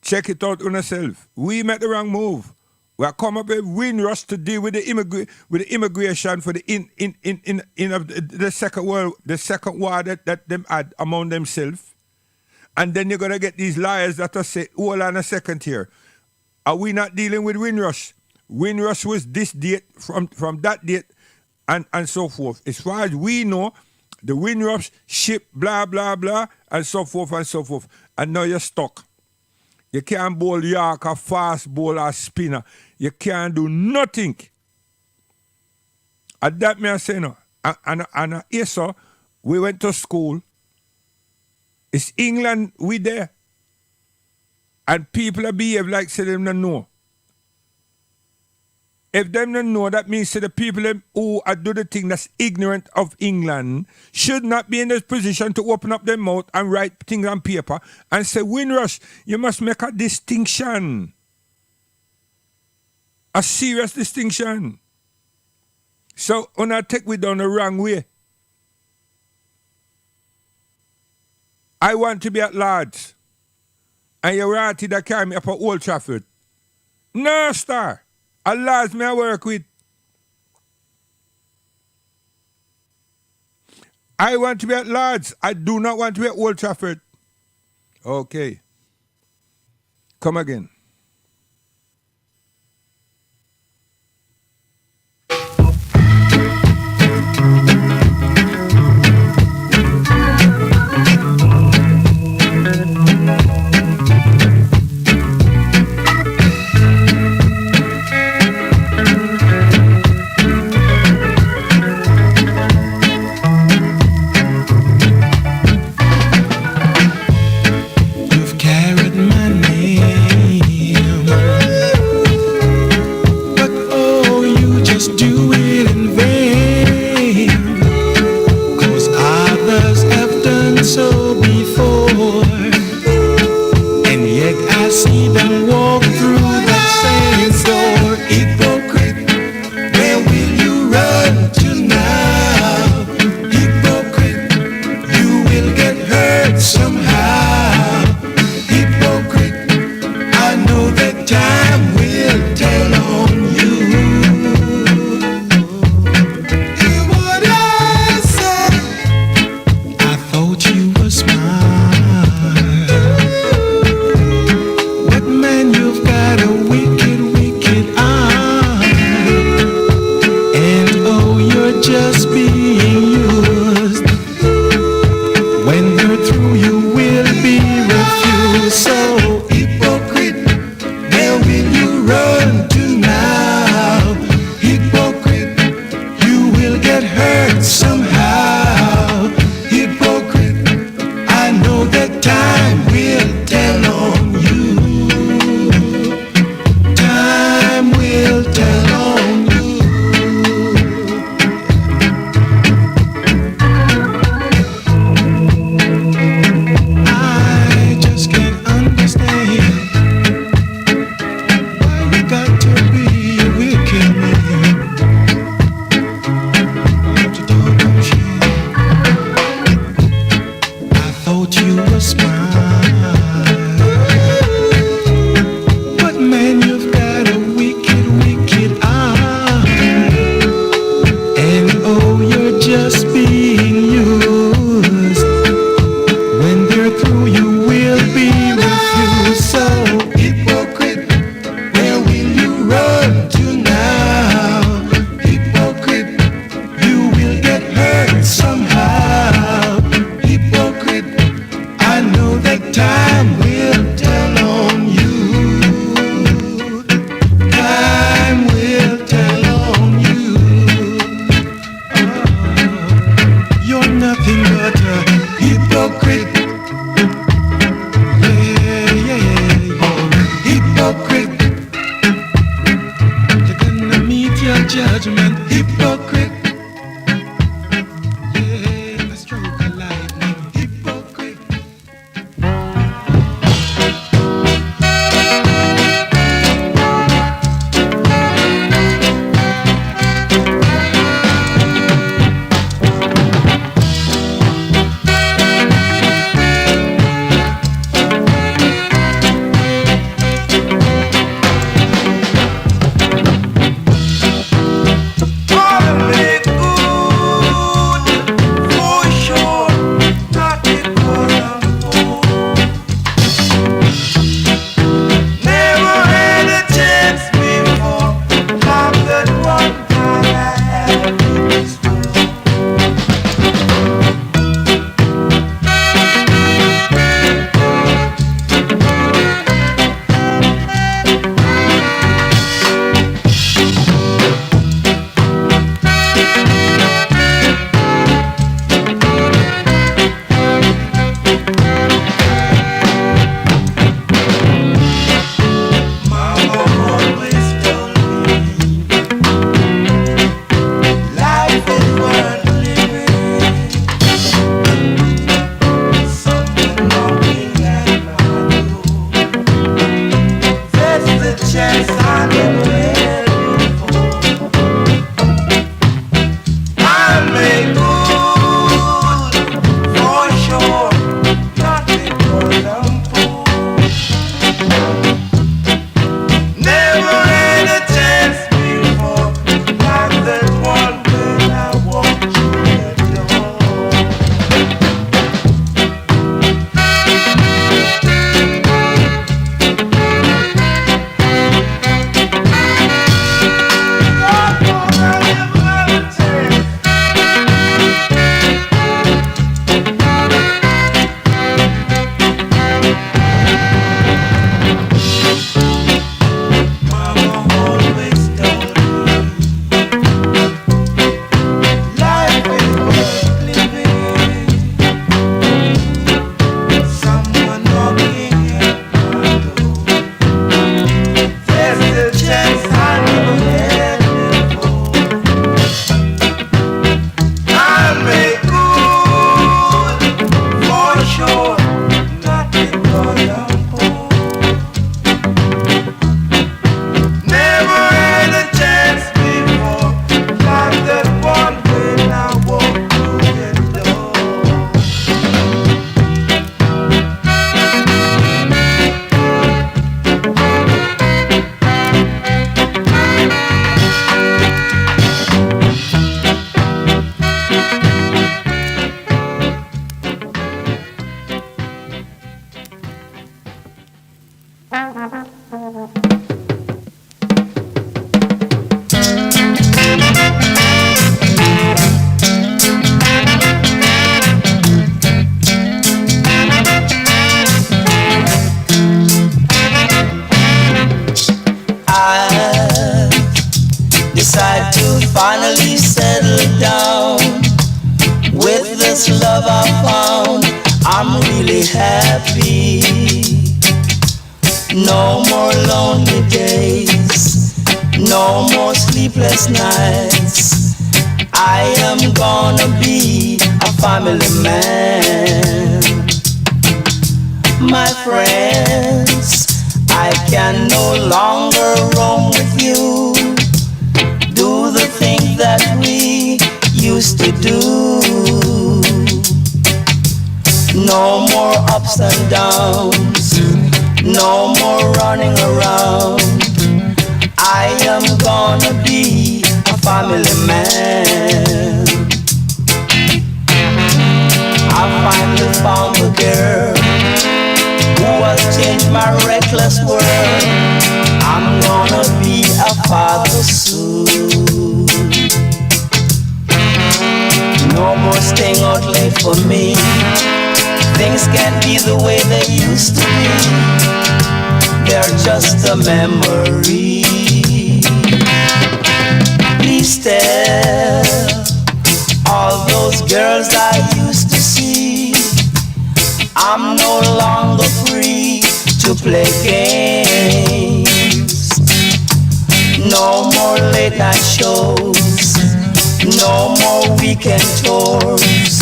Check it out on yourself. We make the wrong move. We come up with Windrush to deal with the immigration for the the second war that them had among themselves. And then you're gonna get these liars that are say, hold on a second here. Are we not dealing with Windrush? Windrush was this date from that date and so forth. As far as we know, the Windrush ship, blah blah blah, and so forth and so forth. And now you're stuck. You can't bowl York or fast bowl or spinner. You can't do nothing. And that me I say no. And yes, sir, we went to school. It's England we there. And people are behave like say them don't know. If them don't know, that means the people who are do the thing that's ignorant of England should not be in this position to open up their mouth and write things on paper and say, Windrush, you must make a distinction. A serious distinction. So, when I take we down the wrong way. I want to be at Lords. And you're right that carry me up at Old Trafford. No, star. A Lords me I work with. I want to be at Lords. I do not want to be at Old Trafford. Okay. Come again. make good for sure. Not because I'm poor. Never had a chance before, like that one when I walked through the door. Decide to finally settle down. With this love I found, I'm really happy. No more lonely days, no more sleepless nights. I am gonna be a family man. My friends, I can no longer roam with you. Do the things that we used to do. No more ups and downs, no more running around. I am gonna be a family man. I finally found a girl who has changed my reckless world. I'm gonna be a father soon. No more staying out late for me. Things can't be the way they used to be. They're just a memory. Please tell all those girls I used to see, I'm no longer free to play games. No more late night shows, no more weekend tours.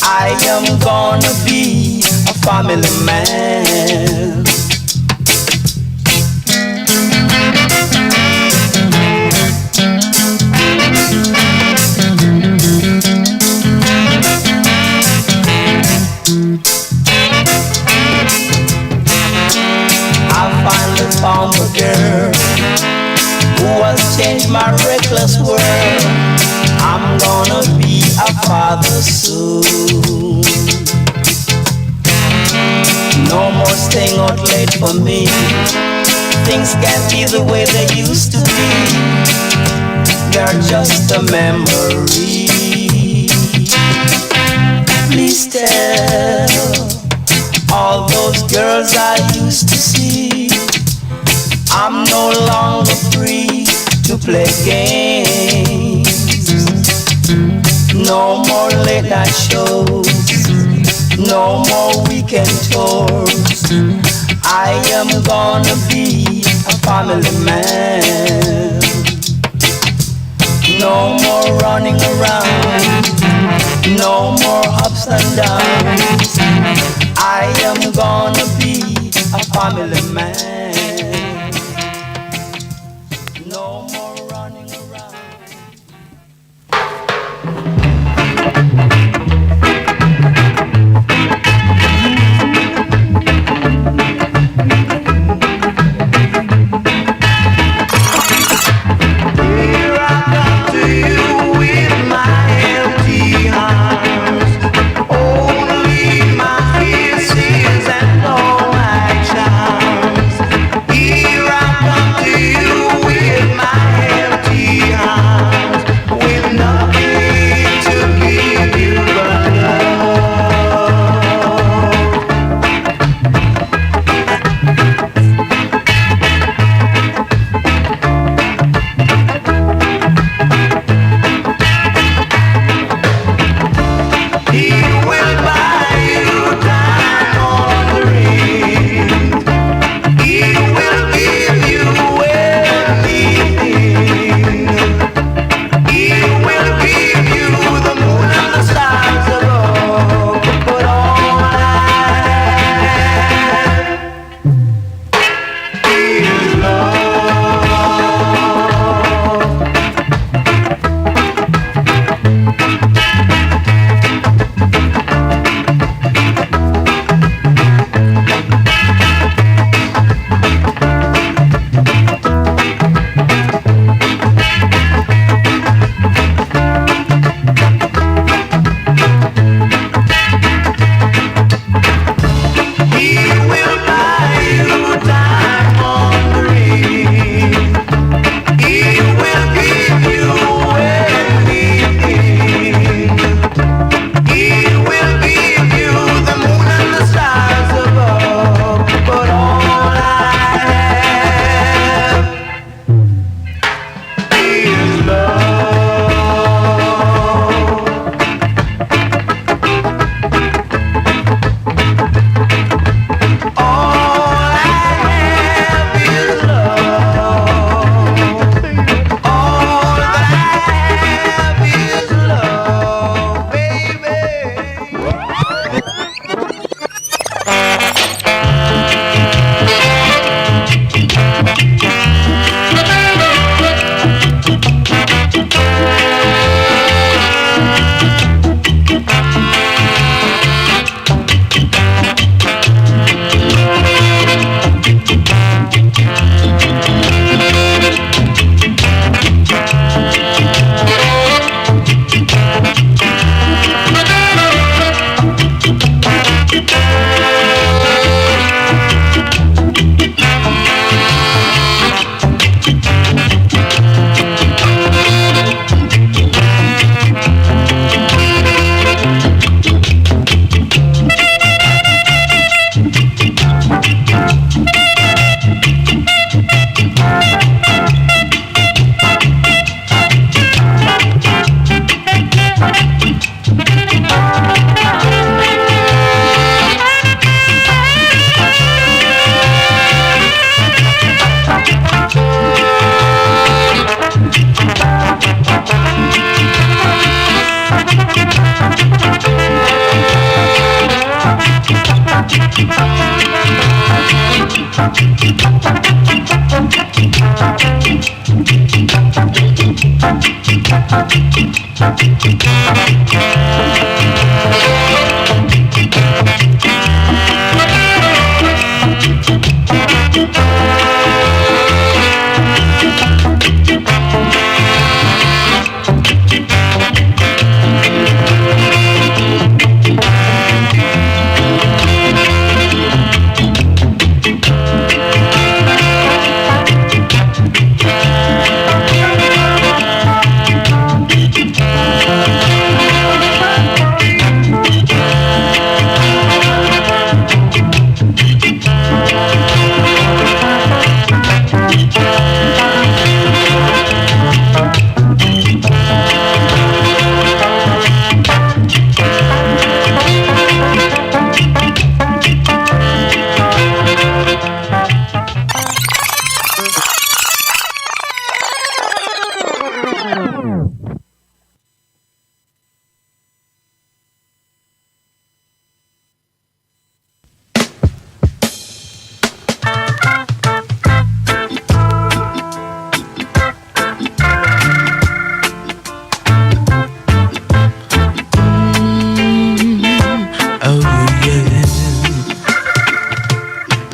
I am gonna be a family man. I finally found a girl who has changed my reckless world. I'm gonna be a father soon. No more staying out late for me. Things can't be the way they used to be. They're just a memory. Please tell all those girls I used to see, I'm no longer free to play games. No more late night shows, no more weekend tours. I am gonna be a family man. No more running around, no more ups and downs. I am gonna be a family man. No more running around.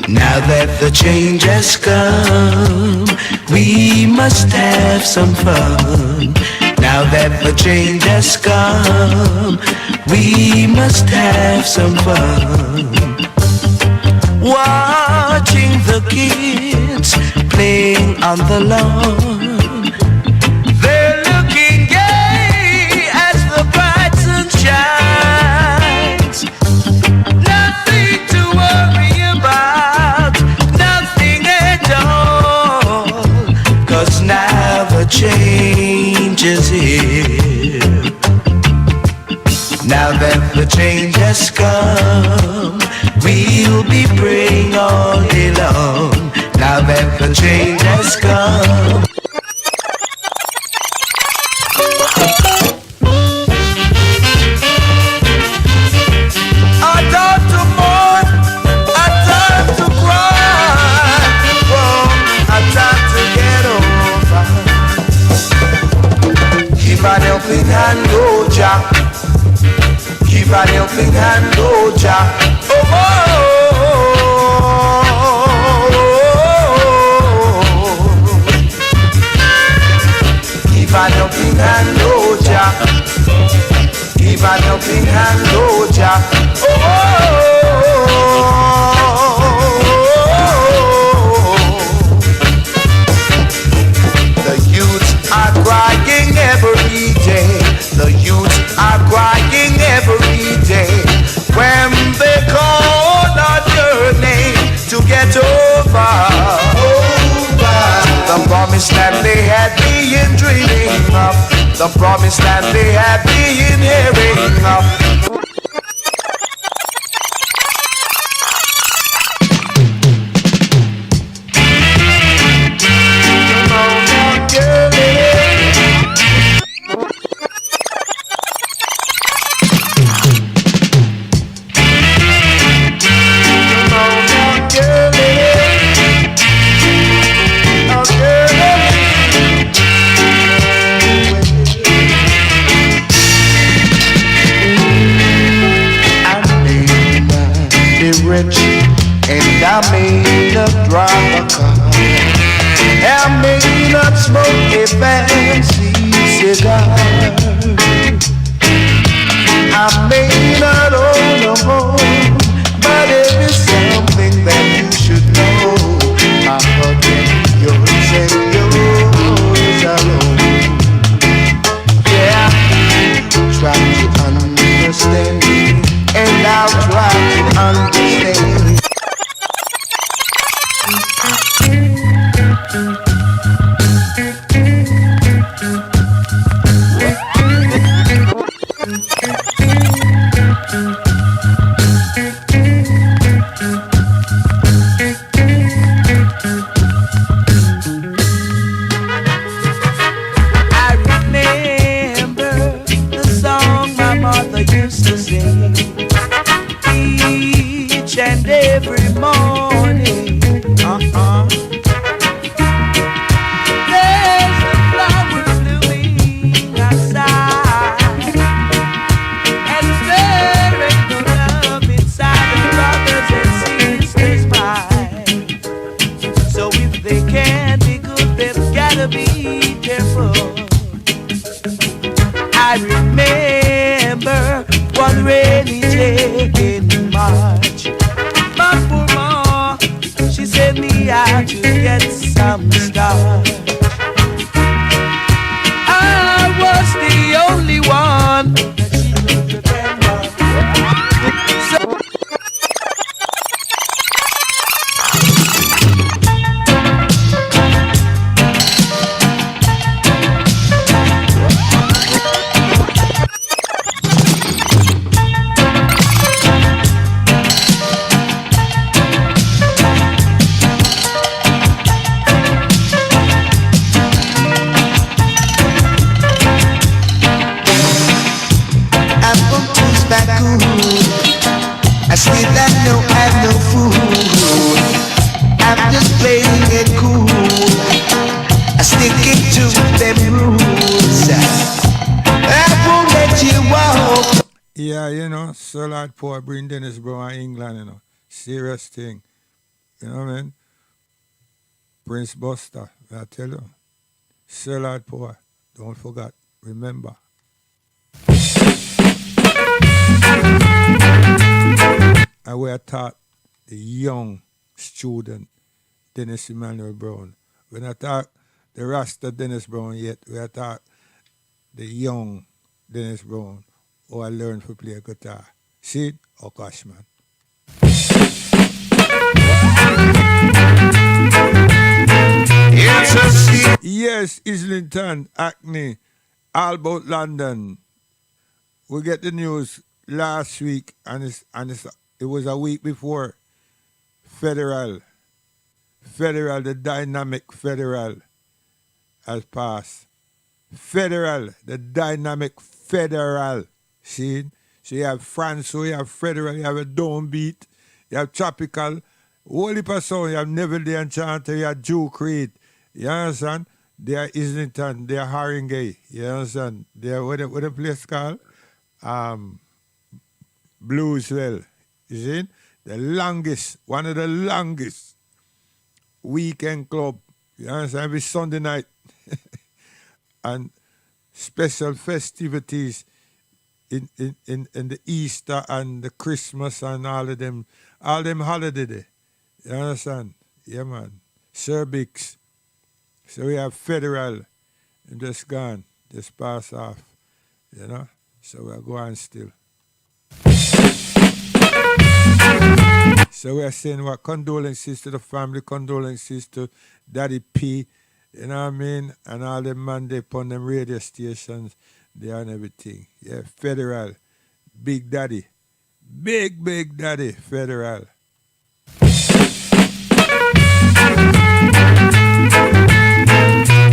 Now that the change has come, we must have some fun. Now that the change has come, we must have some fun. Watching the kids playing on the lawn, they're looking gay as the bright sun shines. Nothing to worry about, nothing at all, 'cause now the change is here. Now that the change has come, we'll be praying all day long. Now that the change has come. A time to mourn, a time to cry, oh, a time to get over. Keep an helping hand, oh, Jah. Keep an helping hand, oh, Jah. Oh, keep an helping hand, oh, Jah. Keep an helping hand, oh, Jah. The youths are crying every day. The youths are crying every day when they call on your name to get over. The promise that they had been dreaming of, the promise that they had been hearing of. Rich, and I may not drive a car, I may not smoke a fancy cigar, I may not own a home, but there is something that you should know. My heart can be yours and yours alone. Yeah, try to understand me, and I'll try to understand. apple juice back cool. I swear that no, have no food. I'm just playing it cool. I sticking to them rules. I won't let you walk. Yeah, you know, Sir Lord Poor bring Dennis Brown in England, you know. Serious thing. You know what I mean? Prince Buster, I tell you. Sir Lord Poor, don't forget. Remember. And we are taught the young student, Dennis Emmanuel Brown. We're not taught the Rasta Dennis Brown yet. We are taught the young Dennis Brown who I learned to play guitar. See it? Oh gosh, man. Yes, Islington, Acne, all about London. We get the news last week, and it was a week before. Federal, the dynamic federal has passed. Federal, the dynamic federal. See? So you have France, so you have federal, you have a downbeat, you have tropical, whole heap of sound, you have Neville and Chanter, you have Jew Creed. You understand? They are Islington, they are Haringey. You understand? They are what the place called? Blueswell. You see? The longest, one of the longest weekend club. You understand? Every Sunday night. And special festivities in the Easter and the Christmas and all them holiday day. You understand? Yeah, man. Cervix. So we have federal and just gone, just pass off, you know? So we're going still. So we're saying what condolences to the family, condolences to Daddy P, you know what I mean? And all the man they put on them radio stations, they and everything. Yeah, federal, big daddy, big daddy, federal.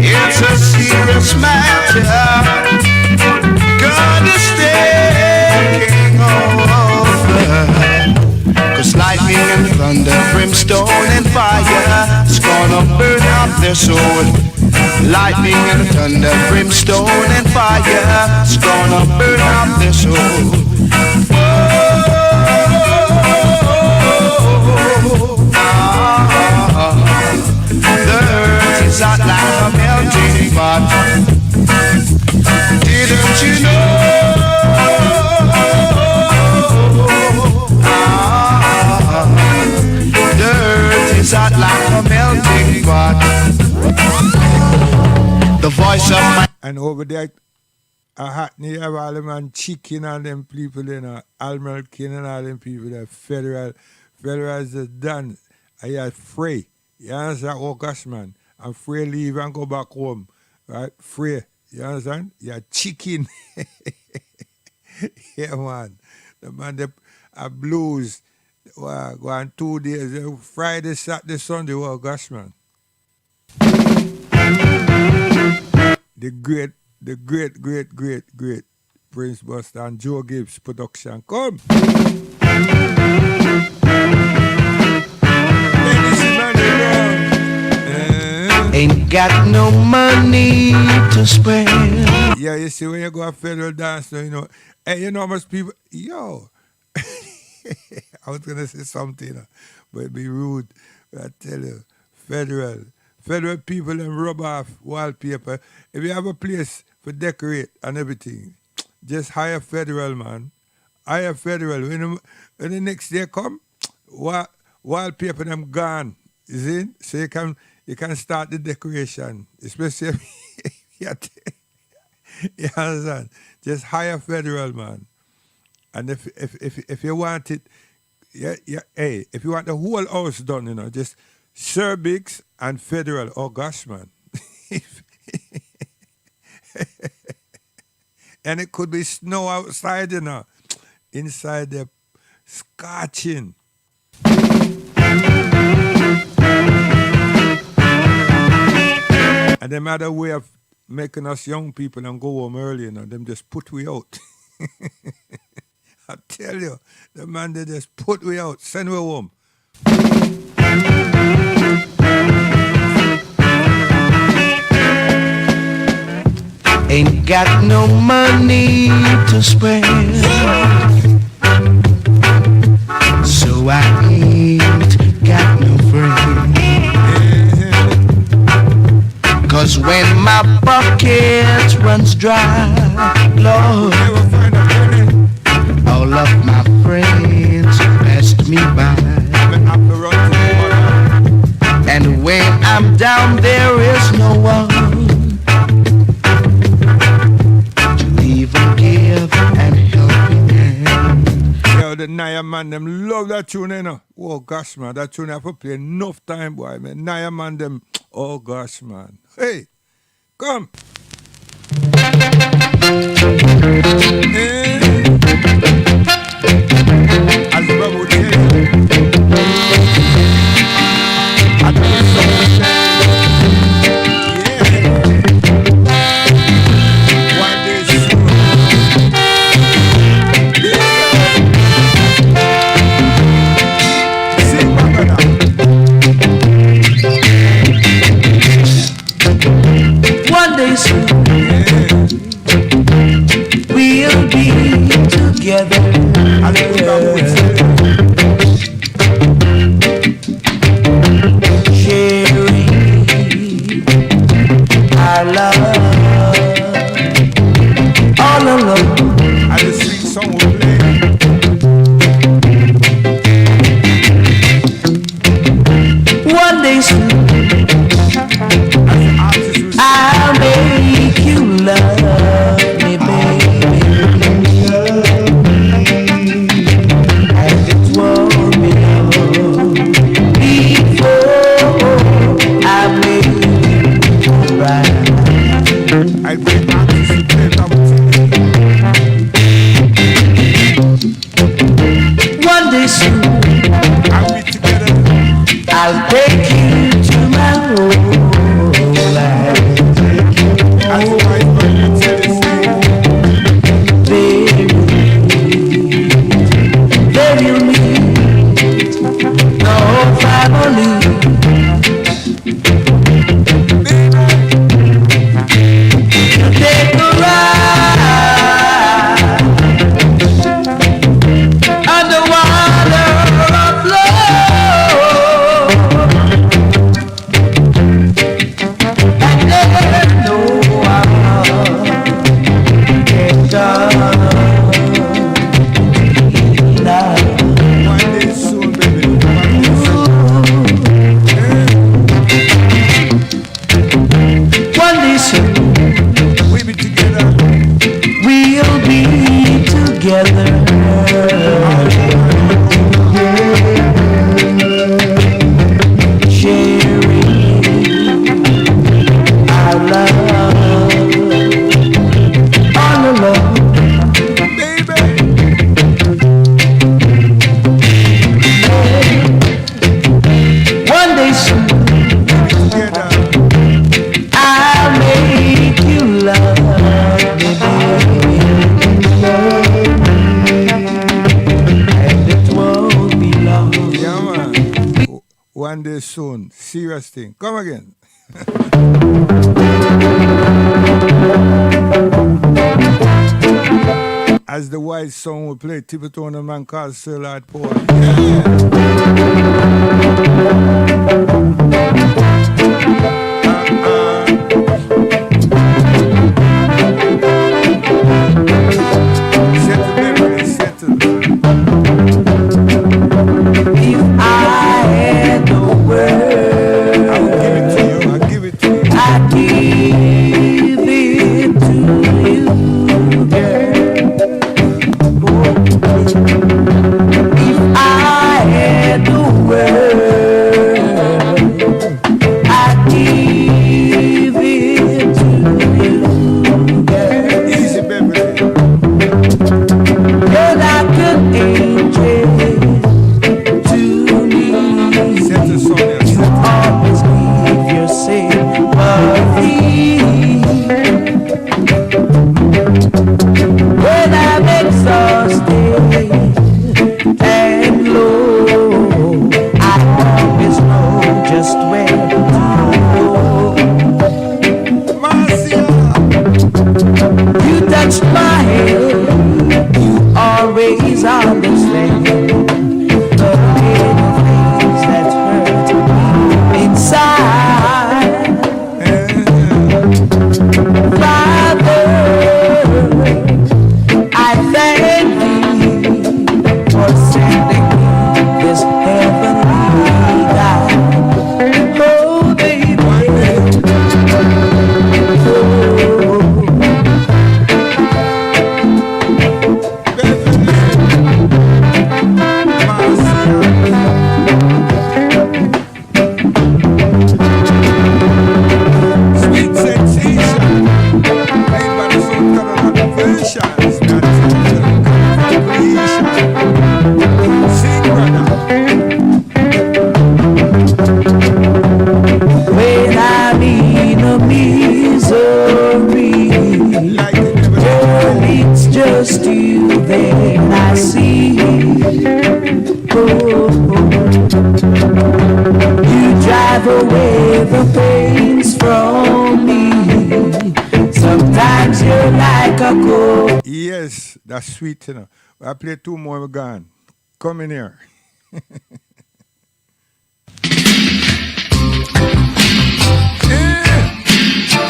It's a serious matter. God is taking over. 'Cause lightning and thunder, brimstone and fire is gonna burn out their soul. Lightning and thunder, brimstone and fire is gonna burn out their soul. The earth is hot like a melting pot. Didn't you know? The earth is hot like a melting pot. The voice of my... And over there, a Hackney have all them and chicken and them people, you know, Almer King and all them people, that federal is done. I are free. You understand? Oh gosh, man. I'm free leave and go back home. Right? Free. You understand? You're chicken. Yeah, man. The man, they blues. Wow, go on 2 days. Friday, Saturday, Sunday. Oh gosh, man. The great Prince Buster and Joe Gibbs production. Come. Ain't got no money to spare. Yeah, you see, when you go a federal dance, you know, hey, you know how much people, yo. I was going to say something, you know, but it'd be rude. But I tell you, federal people and rub off wallpaper. If you have a place for decorate and everything, just hire federal, man. Hire federal. When the next day come, wallpaper them gone. You see? So you can start the decoration, especially if you understand. Just hire federal, man. And if you want it, hey, if you want the whole house done, you know, just cervix and federal. Oh gosh, man. And it could be snow outside, you know. Inside the scorching. And them other way of making us young people and go home early, you know, them just put we out. I tell you, the man they just put we out, send we home. Ain't got no money to spend, so I ain't got no friend. 'Cause when my pocket runs dry, Lord, all of my friends passed me by. And when I'm down, there is no one to even give and helping hand. Yo, the Naya man, them love that tune, you know. Oh gosh, man, that tune I have to play enough time, boy, man. Naya man, them, oh gosh, man. Hey, come. Hey. As Bob would tell you, I think someone said, yeah, one day soon. Sing, my brother. One day soon, we'll be together. Sharing our love all alone. And the sweet song will play. One day soon, I'll make you love me, baby. And it won't be long before I make you right. I bring artists to play that with One day soon, I'll be together. I'll take you to my home. As the wise man would tell you, there you'll meet no family. You'll take a ride underwater of love, and there's no one can come. one day soon, baby. One day soon. One day soon, We'll be together. we'll be together. Sharing our love all alone. Baby. One day soon, Together. I'll make you love me, baby. And it won't be long. Yeah, man. One day soon. Serious thing. Come again. As the white song will play, typical on a man called Sir Lord Paul. Settle, baby, settle. If I had the word, I will give it to you. I'll give it to you. I'd give it to you, girl. If I had the word, I'd give always understand the little things that hurt inside. Father, I thank thee for sending me this heavenly guide. Oh, baby. Sweet sensation, played by the South Carolina versions, not from creation. Sing, brother. When I'm in a misery, Like you never girl, it's just you that I see. Oh, you drive away the pains from me. Sometimes you're like a cold. Yes, that's sweet, you know. I play two more, we're gone. Come in here.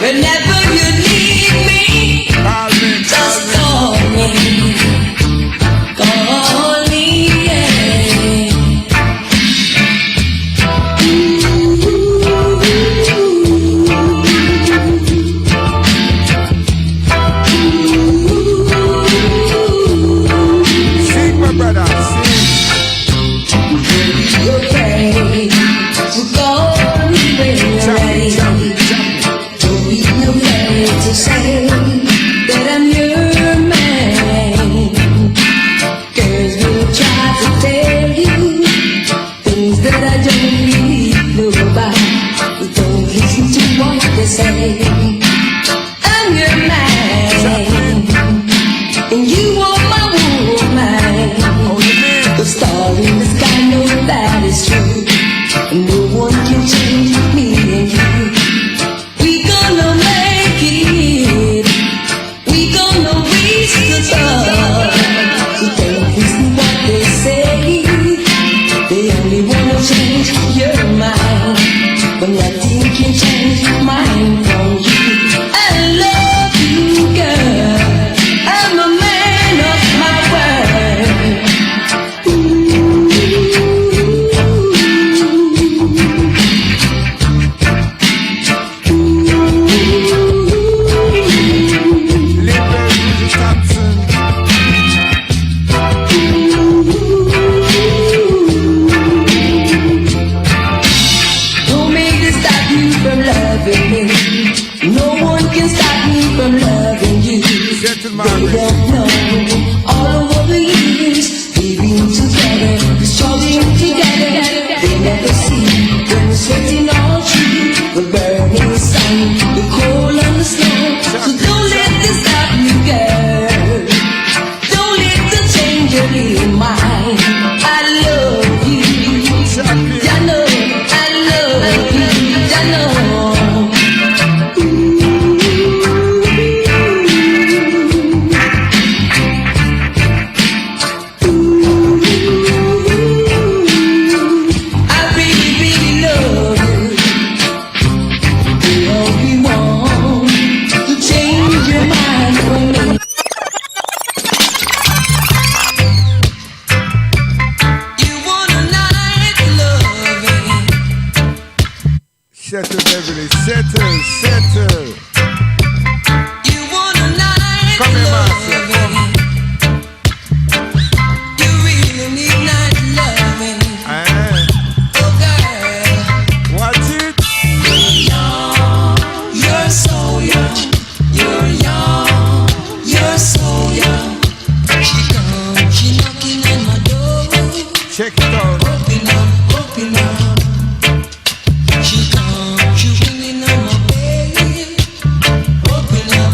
Whenever you need me, just call me. Call me, yeah. Sing, my brother, sing. Okay, so call me when you're ready. Don't be afraid to say that I'm your man. Girls will try to tell you things that I don't really know about. But don't listen to what they say. I'm your man, and you are my woman. The star in the sky, know that is true. And no one can change me and you. We gonna make it. We gonna reach the top. So don't listen what they say. They only wanna change your mind, but nothing can change mine from you. I love you, girl. I'm a man of my word. Don't make this stop you from loving me. No one can stop me from loving you. They don't know all over the years we've been together, struggling together. They never see when we're sweating all through the burning sun, the cold and the snow. So don't let this stop you, girl. Don't let the change your little mind. I love you. I know. I love you. I know. I really, really love you. We only want to change your mind for me. You want a night loving. Settle, Beverly, settle. You want a night Come here, master, loving. You really need night loving. Oh girl, Watch it. you're so young. You're young. You're so young. She knocking on my door. Check it out. Open up. She come, she ringing on my bed. Open up.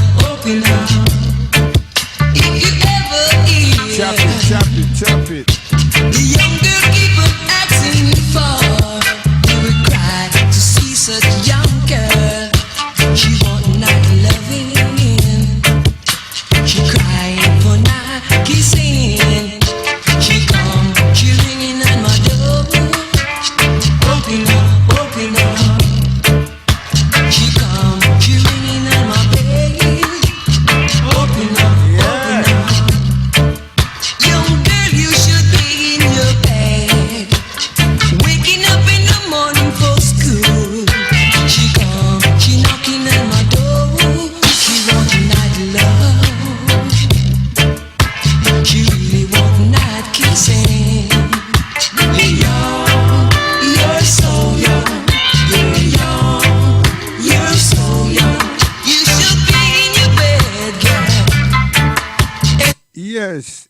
If you ever hear Chop it. the young girl keep on asking me for, you would cry to see such a young girl. She want night loving. She crying for night kissing.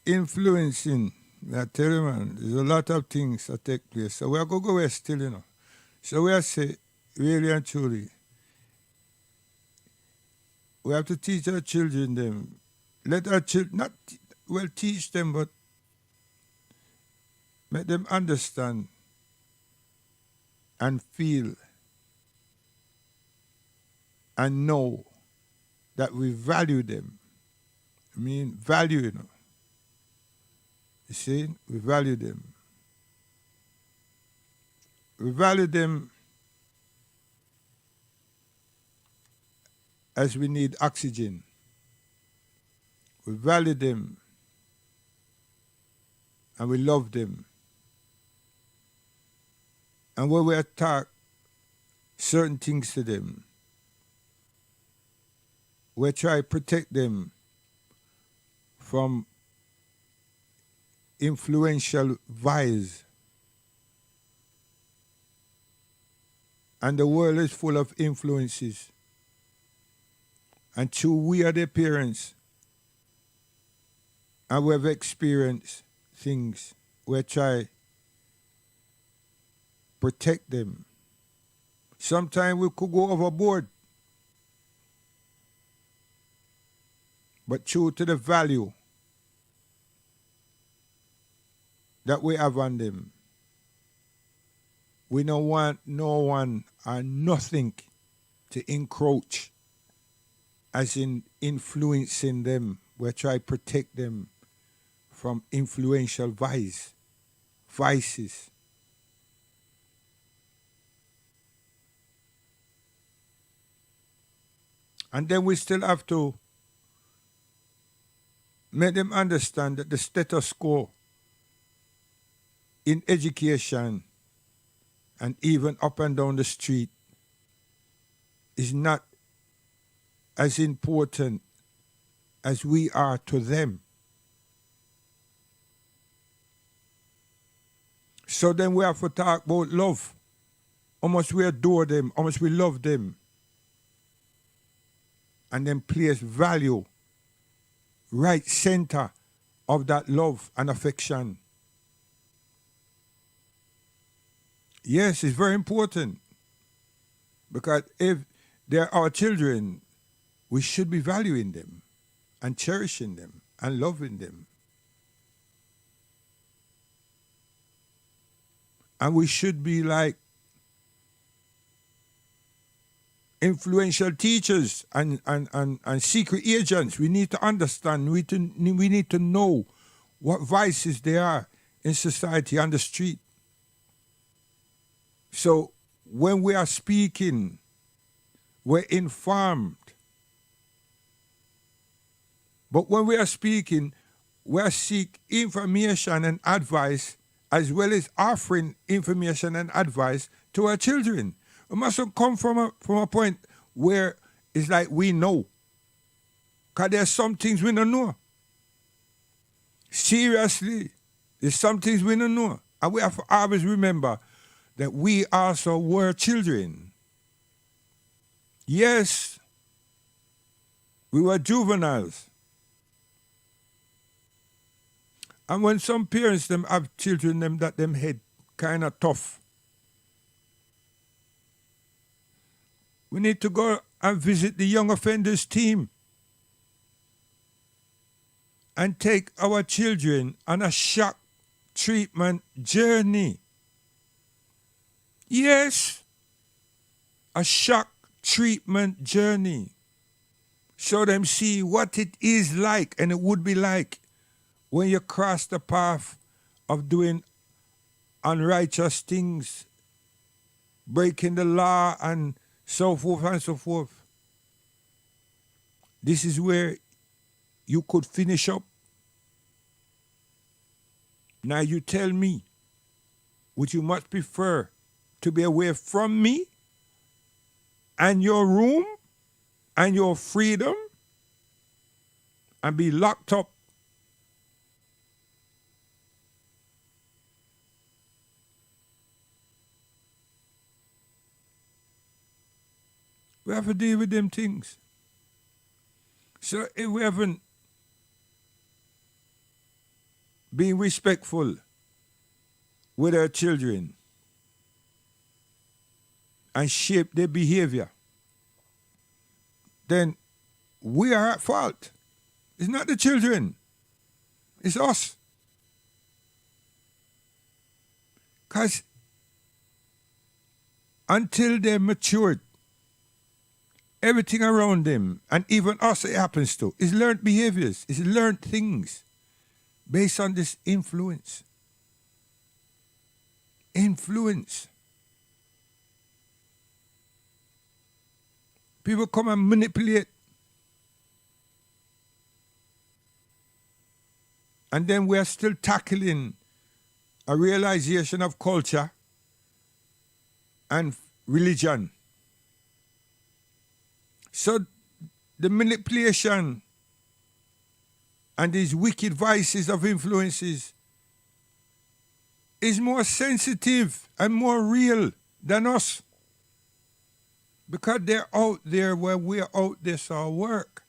influencing. I tell you, man, there's a lot of things that take place. So we are going to go west still, you know. So we are say, really and truly, we have to teach our children them. Let our children, not, well, teach them, but make them understand and feel and know that we value them. I mean, value, you know. You see, we value them. We value them as we need oxygen. We value them and we love them. And when we attack certain things to them, we try to protect them from influential vice. And the world is full of influences. And true, we are their parents. And we have experienced things. We try protect them. Sometimes we could go overboard. But true to the value that we have on them, we don't want no one or nothing to encroach, as in influencing them. We try to protect them from influential vices. And then we still have to make them understand that the status quo in education and even up and down the street is not as important as we are to them. So then we have to talk about love. How much we adore them, how much we love them. And then place value right center of that love and affection. Yes, it's very important. Because if they're our children, we should be valuing them and cherishing them and loving them. And we should be like influential teachers and secret agents. We need to understand, we need to know what vices there are in society on the street. So when we are speaking, we're informed. But when we are speaking, we seek information and advice, as well as offering information and advice to our children. We mustn't come from a point where it's like we know. Because there's some things we don't know. Seriously, there's some things we don't know. And we have to always remember that we also were children. Yes, we were juveniles. And when some parents them have children them that them head kind of tough, we need to go and visit the young offenders team and take our children on a shock treatment journey. Yes, a shock treatment journey. Show them see what it is like and it would be like when you cross the path of doing unrighteous things, breaking the law and so forth and so forth. This is where you could finish up. Now you tell me, would you much prefer to be away from me and your room and your freedom and be locked up? We have to deal with them things. So if we haven't being respectful with our children and shape their behavior, then we are at fault. It's not the children, it's us. Because until they're matured, everything around them, and even us it happens to, is learned behaviors, is learned things based on this influence. Influence. People come and manipulate. And then we are still tackling a realization of culture and religion. So the manipulation and these wicked vices of influences is more sensitive and more real than us. Because they're out there where we're out there, so our work.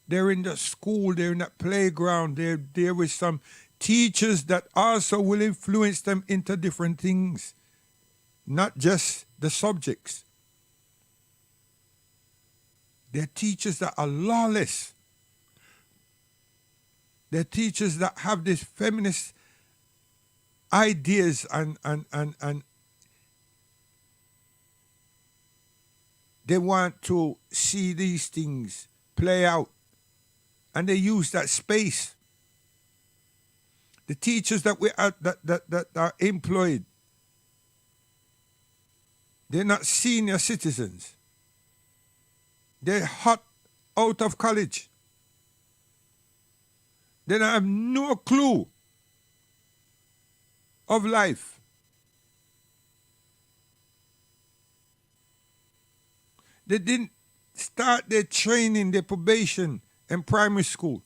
They're in the school, they're in that playground, they're there with some teachers that also will influence them into different things, not just the subjects. They're teachers that are lawless. They're teachers that have these feminist ideas and they want to see these things play out. And they use that space. The teachers that that are employed, they're not senior citizens. They're hot out of college. They don't have no clue of life. They didn't start their training, their probation in primary school.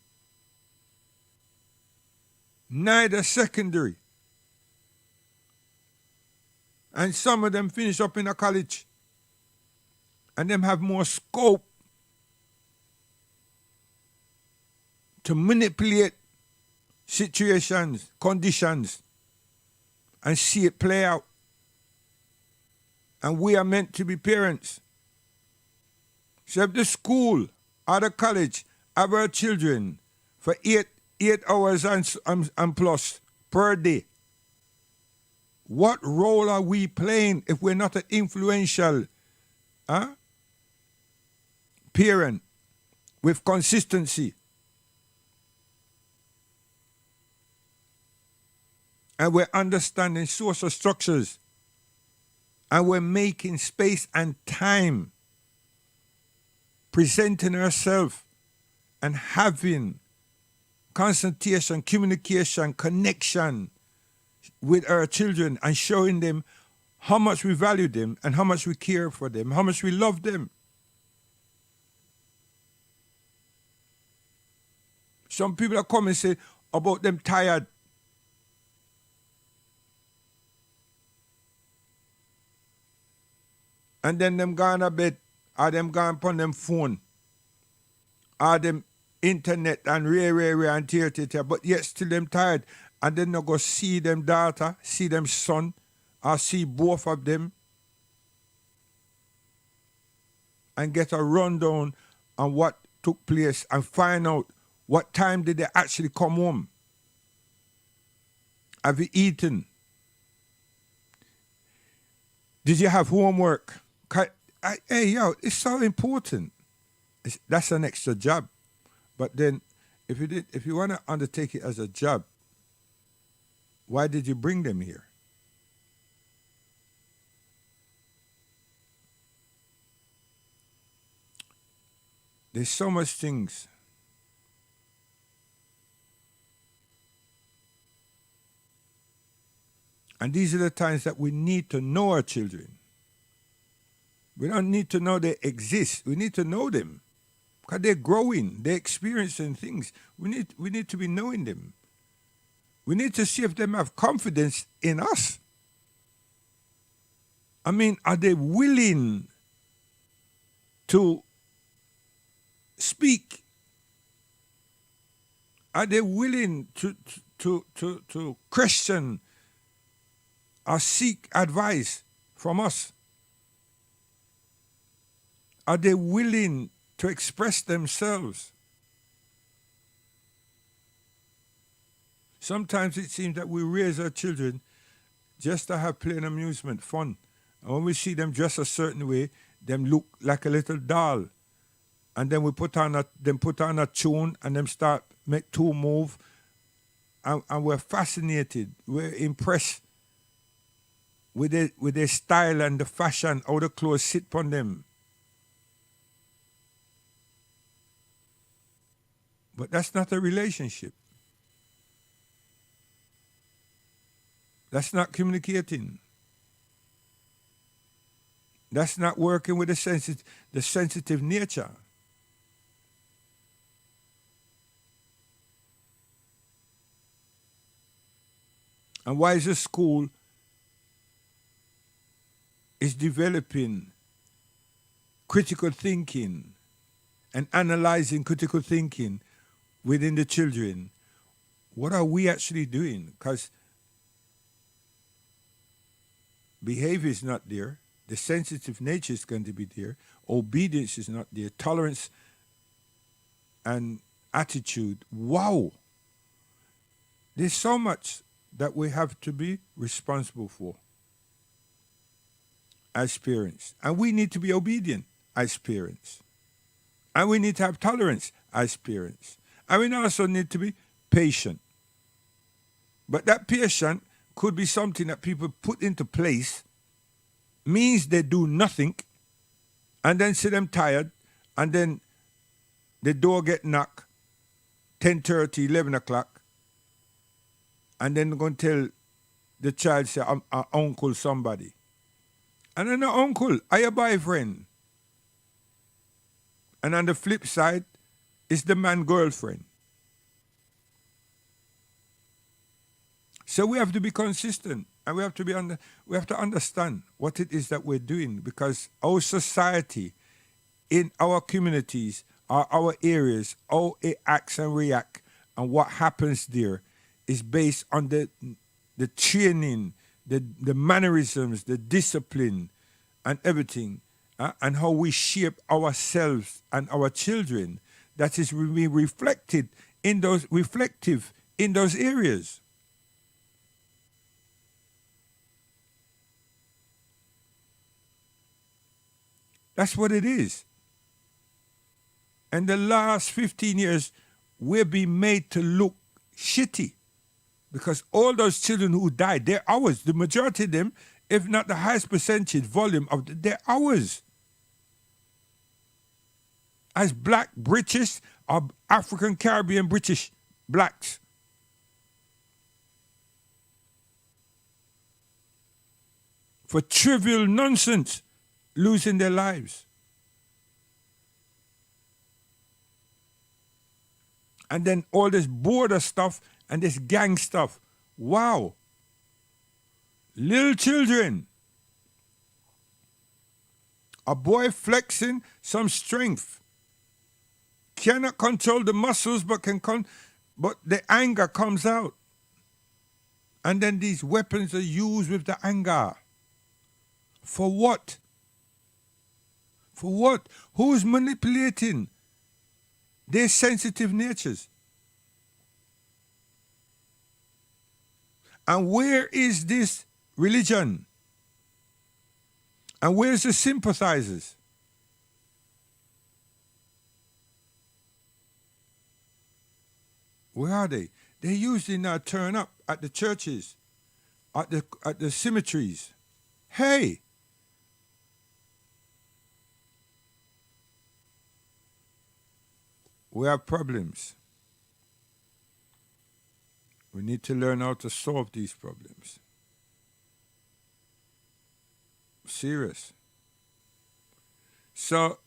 Neither secondary. And some of them finish up in a college. And them have more scope to manipulate situations, conditions, and see it play out. And we are meant to be parents. So if the school or the college have our children for 8 hours and plus per day, what role are we playing if we're not an influential parent with consistency? And we're understanding social structures. And we're making space and time, presenting ourselves and having concentration, communication, connection with our children and showing them how much we value them and how much we care for them, how much we love them. Some people are coming and say about them tired. And then them gone to bed, or them gone upon them phone, or them internet and and tear, but yet still them tired. And then they go see them daughter, see them son, or see both of them, and get a rundown on what took place and find out what time did they actually come home. Have you eaten? Did you have homework? Hey, yo, it's so important. That's an extra job. But then, if you want to undertake it as a job, why did you bring them here? There's so much things. And these are the times that we need to know our children. We don't need to know they exist. We need to know them. Because they're growing, they're experiencing things. We need to be knowing them. We need to see if they have confidence in us. I mean, are they willing to speak? Are they willing to to question or seek advice from us? Are they willing to express themselves? Sometimes it seems that we raise our children just to have play and amusement, fun. And when we see them dress a certain way, them look like a little doll. And then we put on a tune and them start make two move. And we're fascinated, we're impressed with their style and the fashion, how the clothes sit on them. But that's not a relationship. That's not communicating. That's not working with the sensitive nature. And why is the school is developing critical thinking and analyzing critical thinking within the children? What are we actually doing? Because behavior is not there. The sensitive nature is going to be there. Obedience is not there. Tolerance and attitude. Wow. There's so much that we have to be responsible for as parents. And we need to be obedient as parents. And we need to have tolerance as parents. And we also need to be patient. But that patience could be something that people put into place, means they do nothing, and then see them tired, and then the door get knocked 10:30, 11 o'clock, and then they're going to tell the child, say, I'm uncle somebody. And then the uncle, are your boyfriend. And on the flip side, it's the man girlfriend. So we have to be consistent, and we have to understand what it is that we're doing, because our society, in our communities, or our areas, how it acts and react, and what happens there, is based on the training, the mannerisms, the discipline, and everything, and how we shape ourselves and our children. That is reflective in those areas. That's what it is. And the last 15 years, we're being made to look shitty. Because all those children who died, they're ours. The majority of them, if not the highest percentage volume of they're ours. As black British or African Caribbean British blacks. For trivial nonsense, losing their lives. And then all this border stuff and this gang stuff. Wow. Little children. A boy flexing some strength. Cannot control the muscles, but but the anger comes out. And then these weapons are used with the anger. For what? For what? Who's manipulating their sensitive natures? And where is this religion? And where's the sympathizers? Where are they? They usually now turn up at the churches, at the cemeteries. Hey! We have problems. We need to learn how to solve these problems. Serious. So,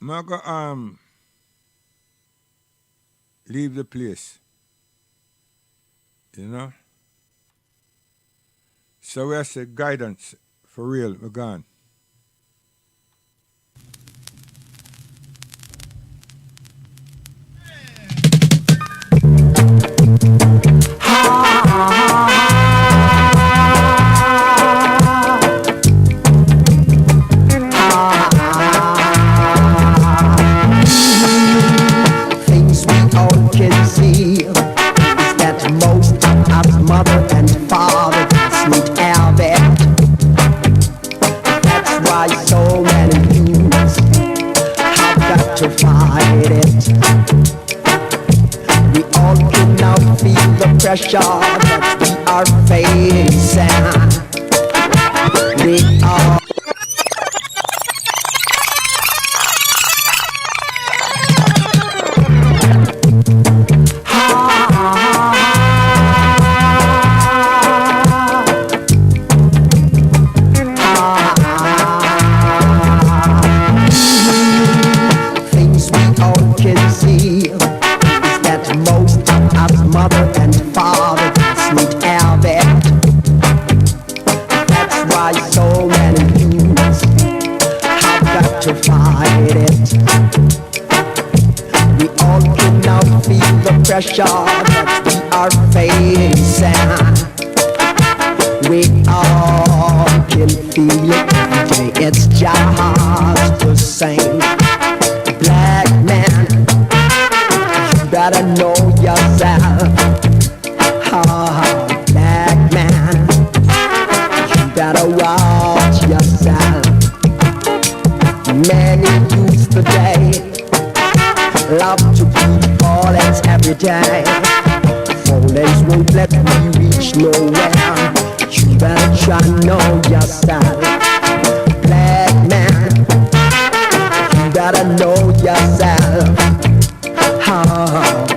I'm going to leave the place. You know? So we have to guidance. For real, we're gone. can now feel the pressure that we are facing. We are things we all can see is that most of us mother and father need have it. That's why so many youths have got to fight it. We all can now feel the pressure that we are facing. We all can feel it every day. It's just the same. Black man, you better know yourself. Black man, you better watch yourself. Many youths today love to beat ballers every day. Ballers won't let me reach nowhere. You better try to know yourself. Black man, you better know yourself.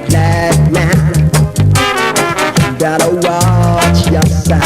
Black man, you better watch yourself.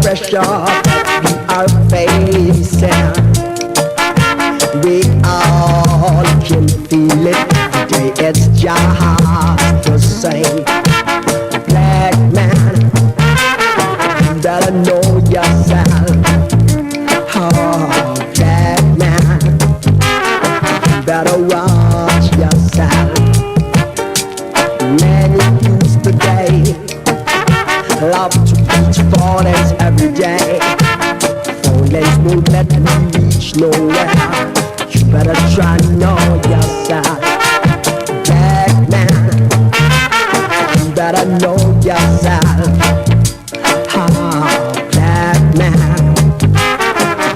Pressure that we are facing. We all can feel it today. It's just the same. Black man, you better know yourself. Black man, you better watch yourself. Many youths today love to beat ballers every day. Ballers won't let me reach nowhere. You better try to know yourself. Black man, you better know yourself. Black man,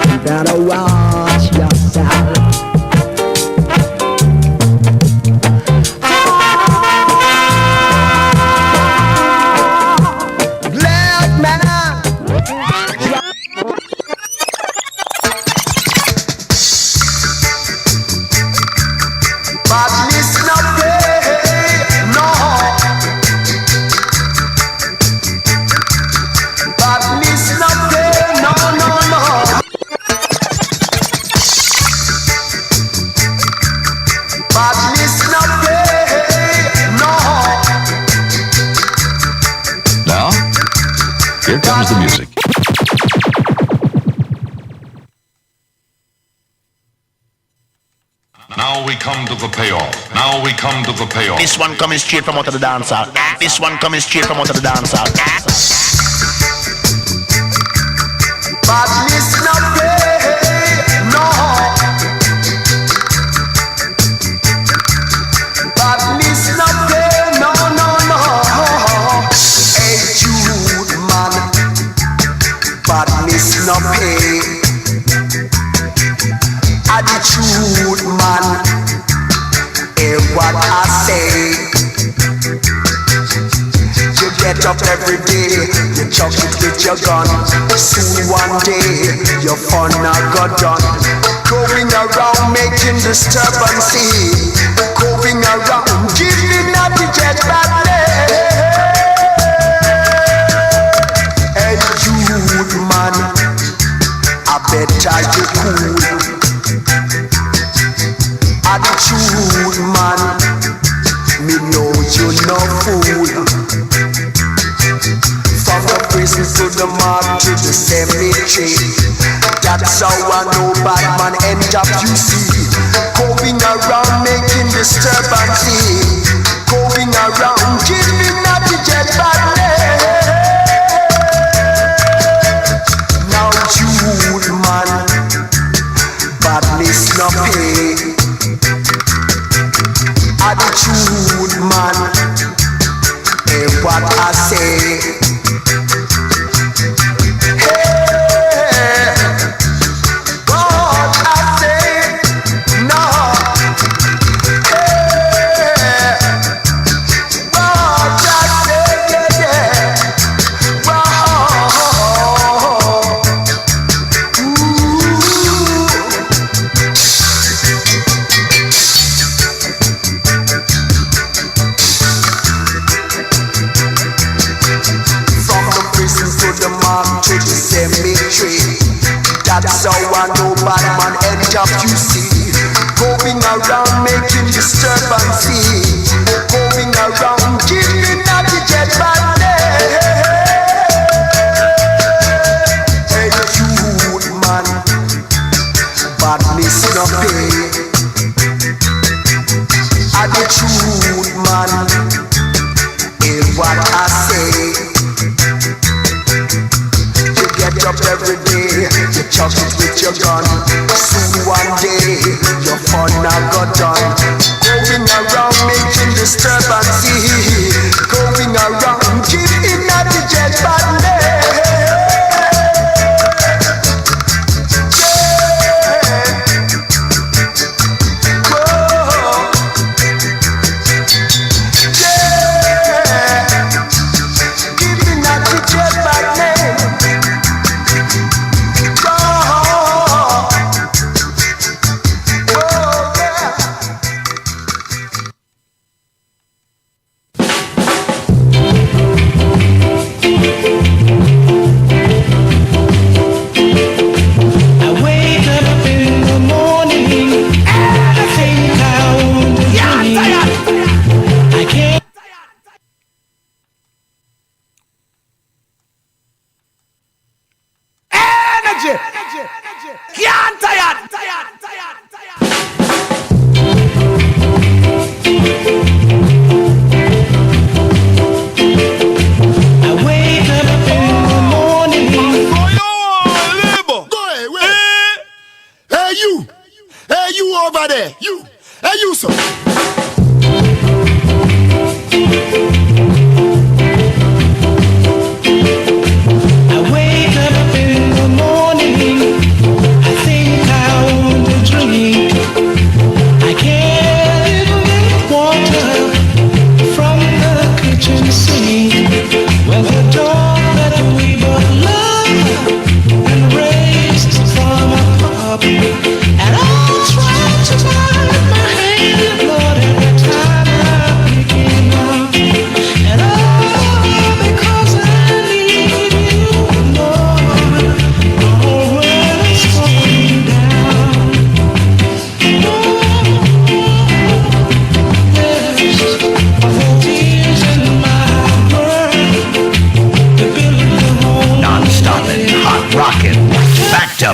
you better watch yourself. Here comes the music. Now we come to the payoff. Now we come to the payoff. This one coming straight from out of the dance hall. This one coming straight from out of the dance hall. Badness not pay, no. Badness not pay, no, no, no. Hey Jude man, badness not pay. Attitude man, hear what I say. You get up every day, you chuck it with your gun. Soon one day, your fun not got done. Going around making disturbance, going around giving up the jet badly. Hey youth man, I better you cool. Attitude man, me know you no fool. From the prison to the mark to the cemetery, that's how I know bad man end up, you see. Going around making disturbance, going around giving up the I say. That's how I know bad man end up, you see. Going around making disturbance, going around giving out the jet bad name. Hey you man, badness no pay. And the truth man, is what I say. Get up every day, you chop it with your gun. Soon one day, your fun now got done. Going around making disturbance, going around giving out the jet bad name. Giving out the jet bad name.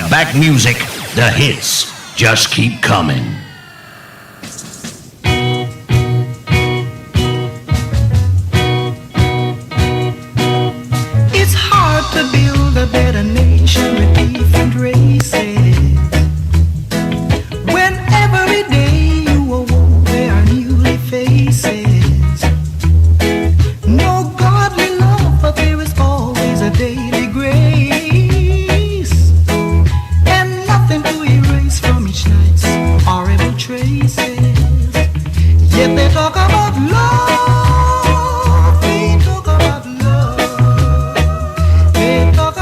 Back music, the hits just keep coming. It's hard to build a better nation with different races. When every day you awoke, there are new faces. No godly love, but there is always a daily grace. Horrible traces. Yet they talk about love. They talk about love. They talk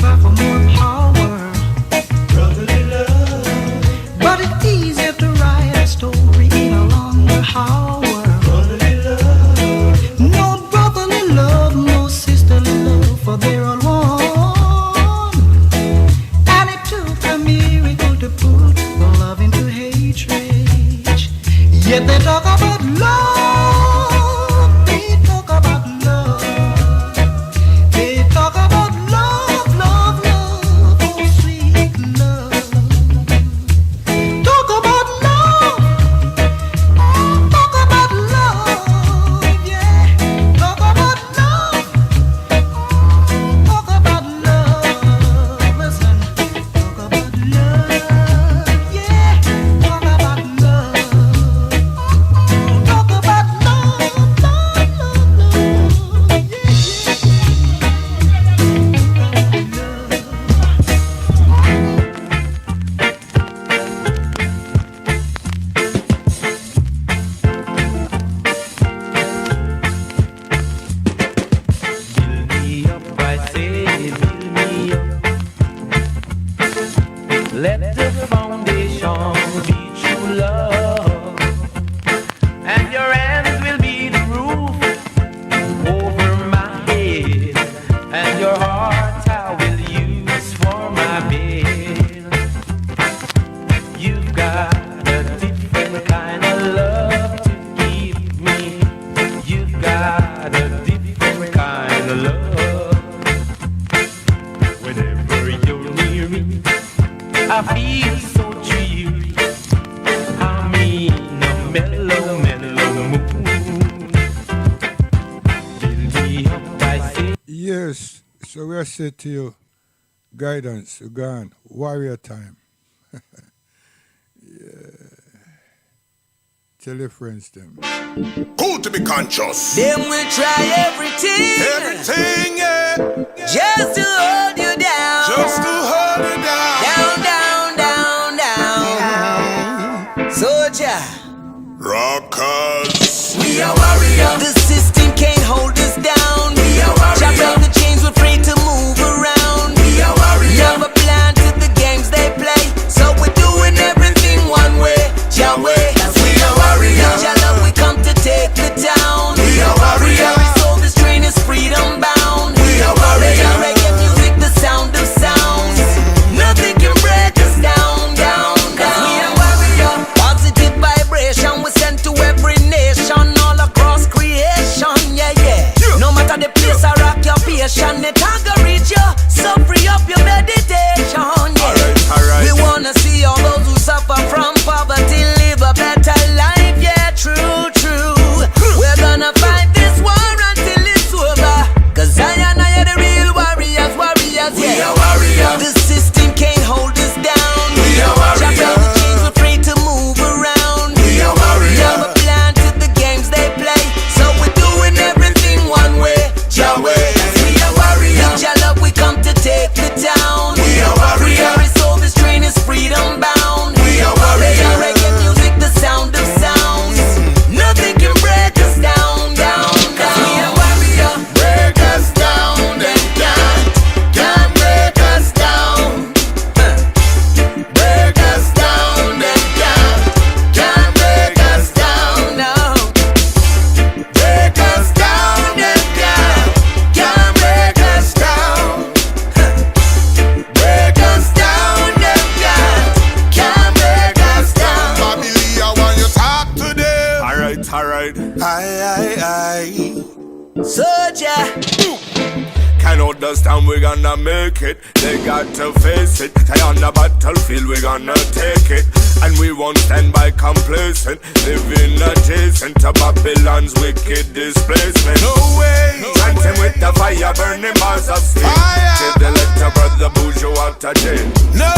strive for more power, brotherly love. But it's easier to write a story in a longer hour, brotherly love. No brotherly love, no sisterly love, for they're all one. And it took a miracle to put love into hatred. Yet they talk about love, they talk about love, they talk about love, love, love, oh sweet love. Talk about love, oh, talk about love, yeah. Talk about love, oh, talk about love. Listen, talk about love, yeah. Talk about love. Talk about love, love, love, love, yeah, Build me up, I say, build me up. Let the foundation be true love, and your hands will be the roof over my head, and your heart I will use for my bed. You've got a different kind of love to give me. You've got a different kind of love. Whenever you're near me, I feel so dreary. I'm in a mellow, mellow mood. Build me up, I say. Yes, so we are said to you, guidance, you gone, warrior time. Tell your friends them. Cool to be conscious. them will try everything, Everything, yeah. just to hold you down, Just to hold it down. down, down, down, down. Soldier, Rockers. we are warrior. The system can't hold us down. We are warrior. Chop down the chains, we're free to move around. We are warrior. Never blind to the games they play, so we're doing everything one way, Yahweh. We are warrior. Jah love, we come to take the town. We are warrior. Every soul this train is freedom bound. We are warrior. Reggae music, the sound of sounds. Nothing can break us down, down, down. We are warrior. Positive vibration we send to every nation all across creation. Yeah, yeah. No matter the place I rock your patient, it can go reach you. So free up your meditation. Yeah. Alright. We wanna see all those who suffer from poverty live a better life. Yeah, true, true. We're gonna fight this war until it's over. 'Cause I and I are the real warriors, warriors. Yeah. We are warriors. The system can't hold us down. We are warriors. Chop down the chains, we're free to move around. We are warriors. Never blind to the games they play, so we're doing everything one way, Yahweh. We are warriors. Jah love, we come to take the town. We are warriors. Every soul this train is freedom bound. We are warriors. Reggae music, the sound of sounds. Nothing can break us down, down, down. We are warrior. Break us down and can't break us down. Break us down and can't break us down. No. Break us down and can't break us down. Break us down and can't break us down. Family, I want you talk to them. Alright. Aye. Soldier. Can understand we gonna make it. They got to face it. Stay on the battlefield, we gonna take it. And we won't stand by complacent, living adjacent to Babylon's wicked displacement. No way. Chanting with the fire, burning bars of steel. Till the letter brother Buju out of jail. No.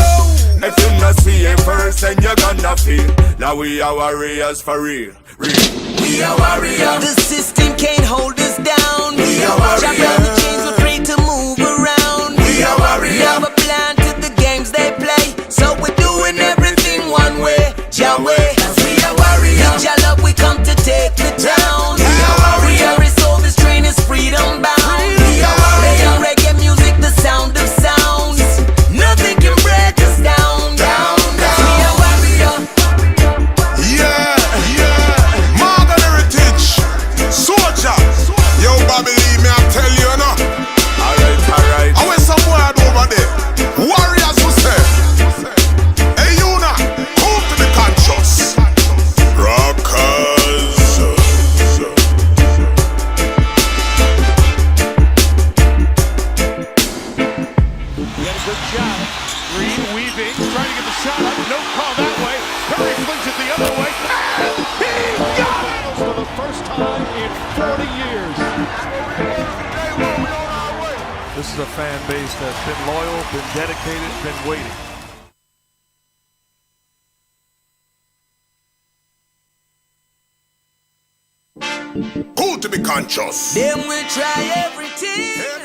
If you not see it first, then you're gonna feel. Now we are warriors for real. We are warriors. The system can't hold us down. We are warriors. Chop down the chains, we're free to move around. We are warriors. Never blind to the games they play, so we're doing everything one way, Yahweh. We are warriors. Jah love, we come to take the town. We are warriors. Every soul this train is freedom bound. We are warriors. Reggae music, the sound of sound. Good shot. Green weaving, trying to get the shot up. No call that way. Curry flings it the other way. And he got it! For the first time in 40 years. This is a fan base that's been loyal, been dedicated, been waiting. Cool to be conscious. Them will try everything.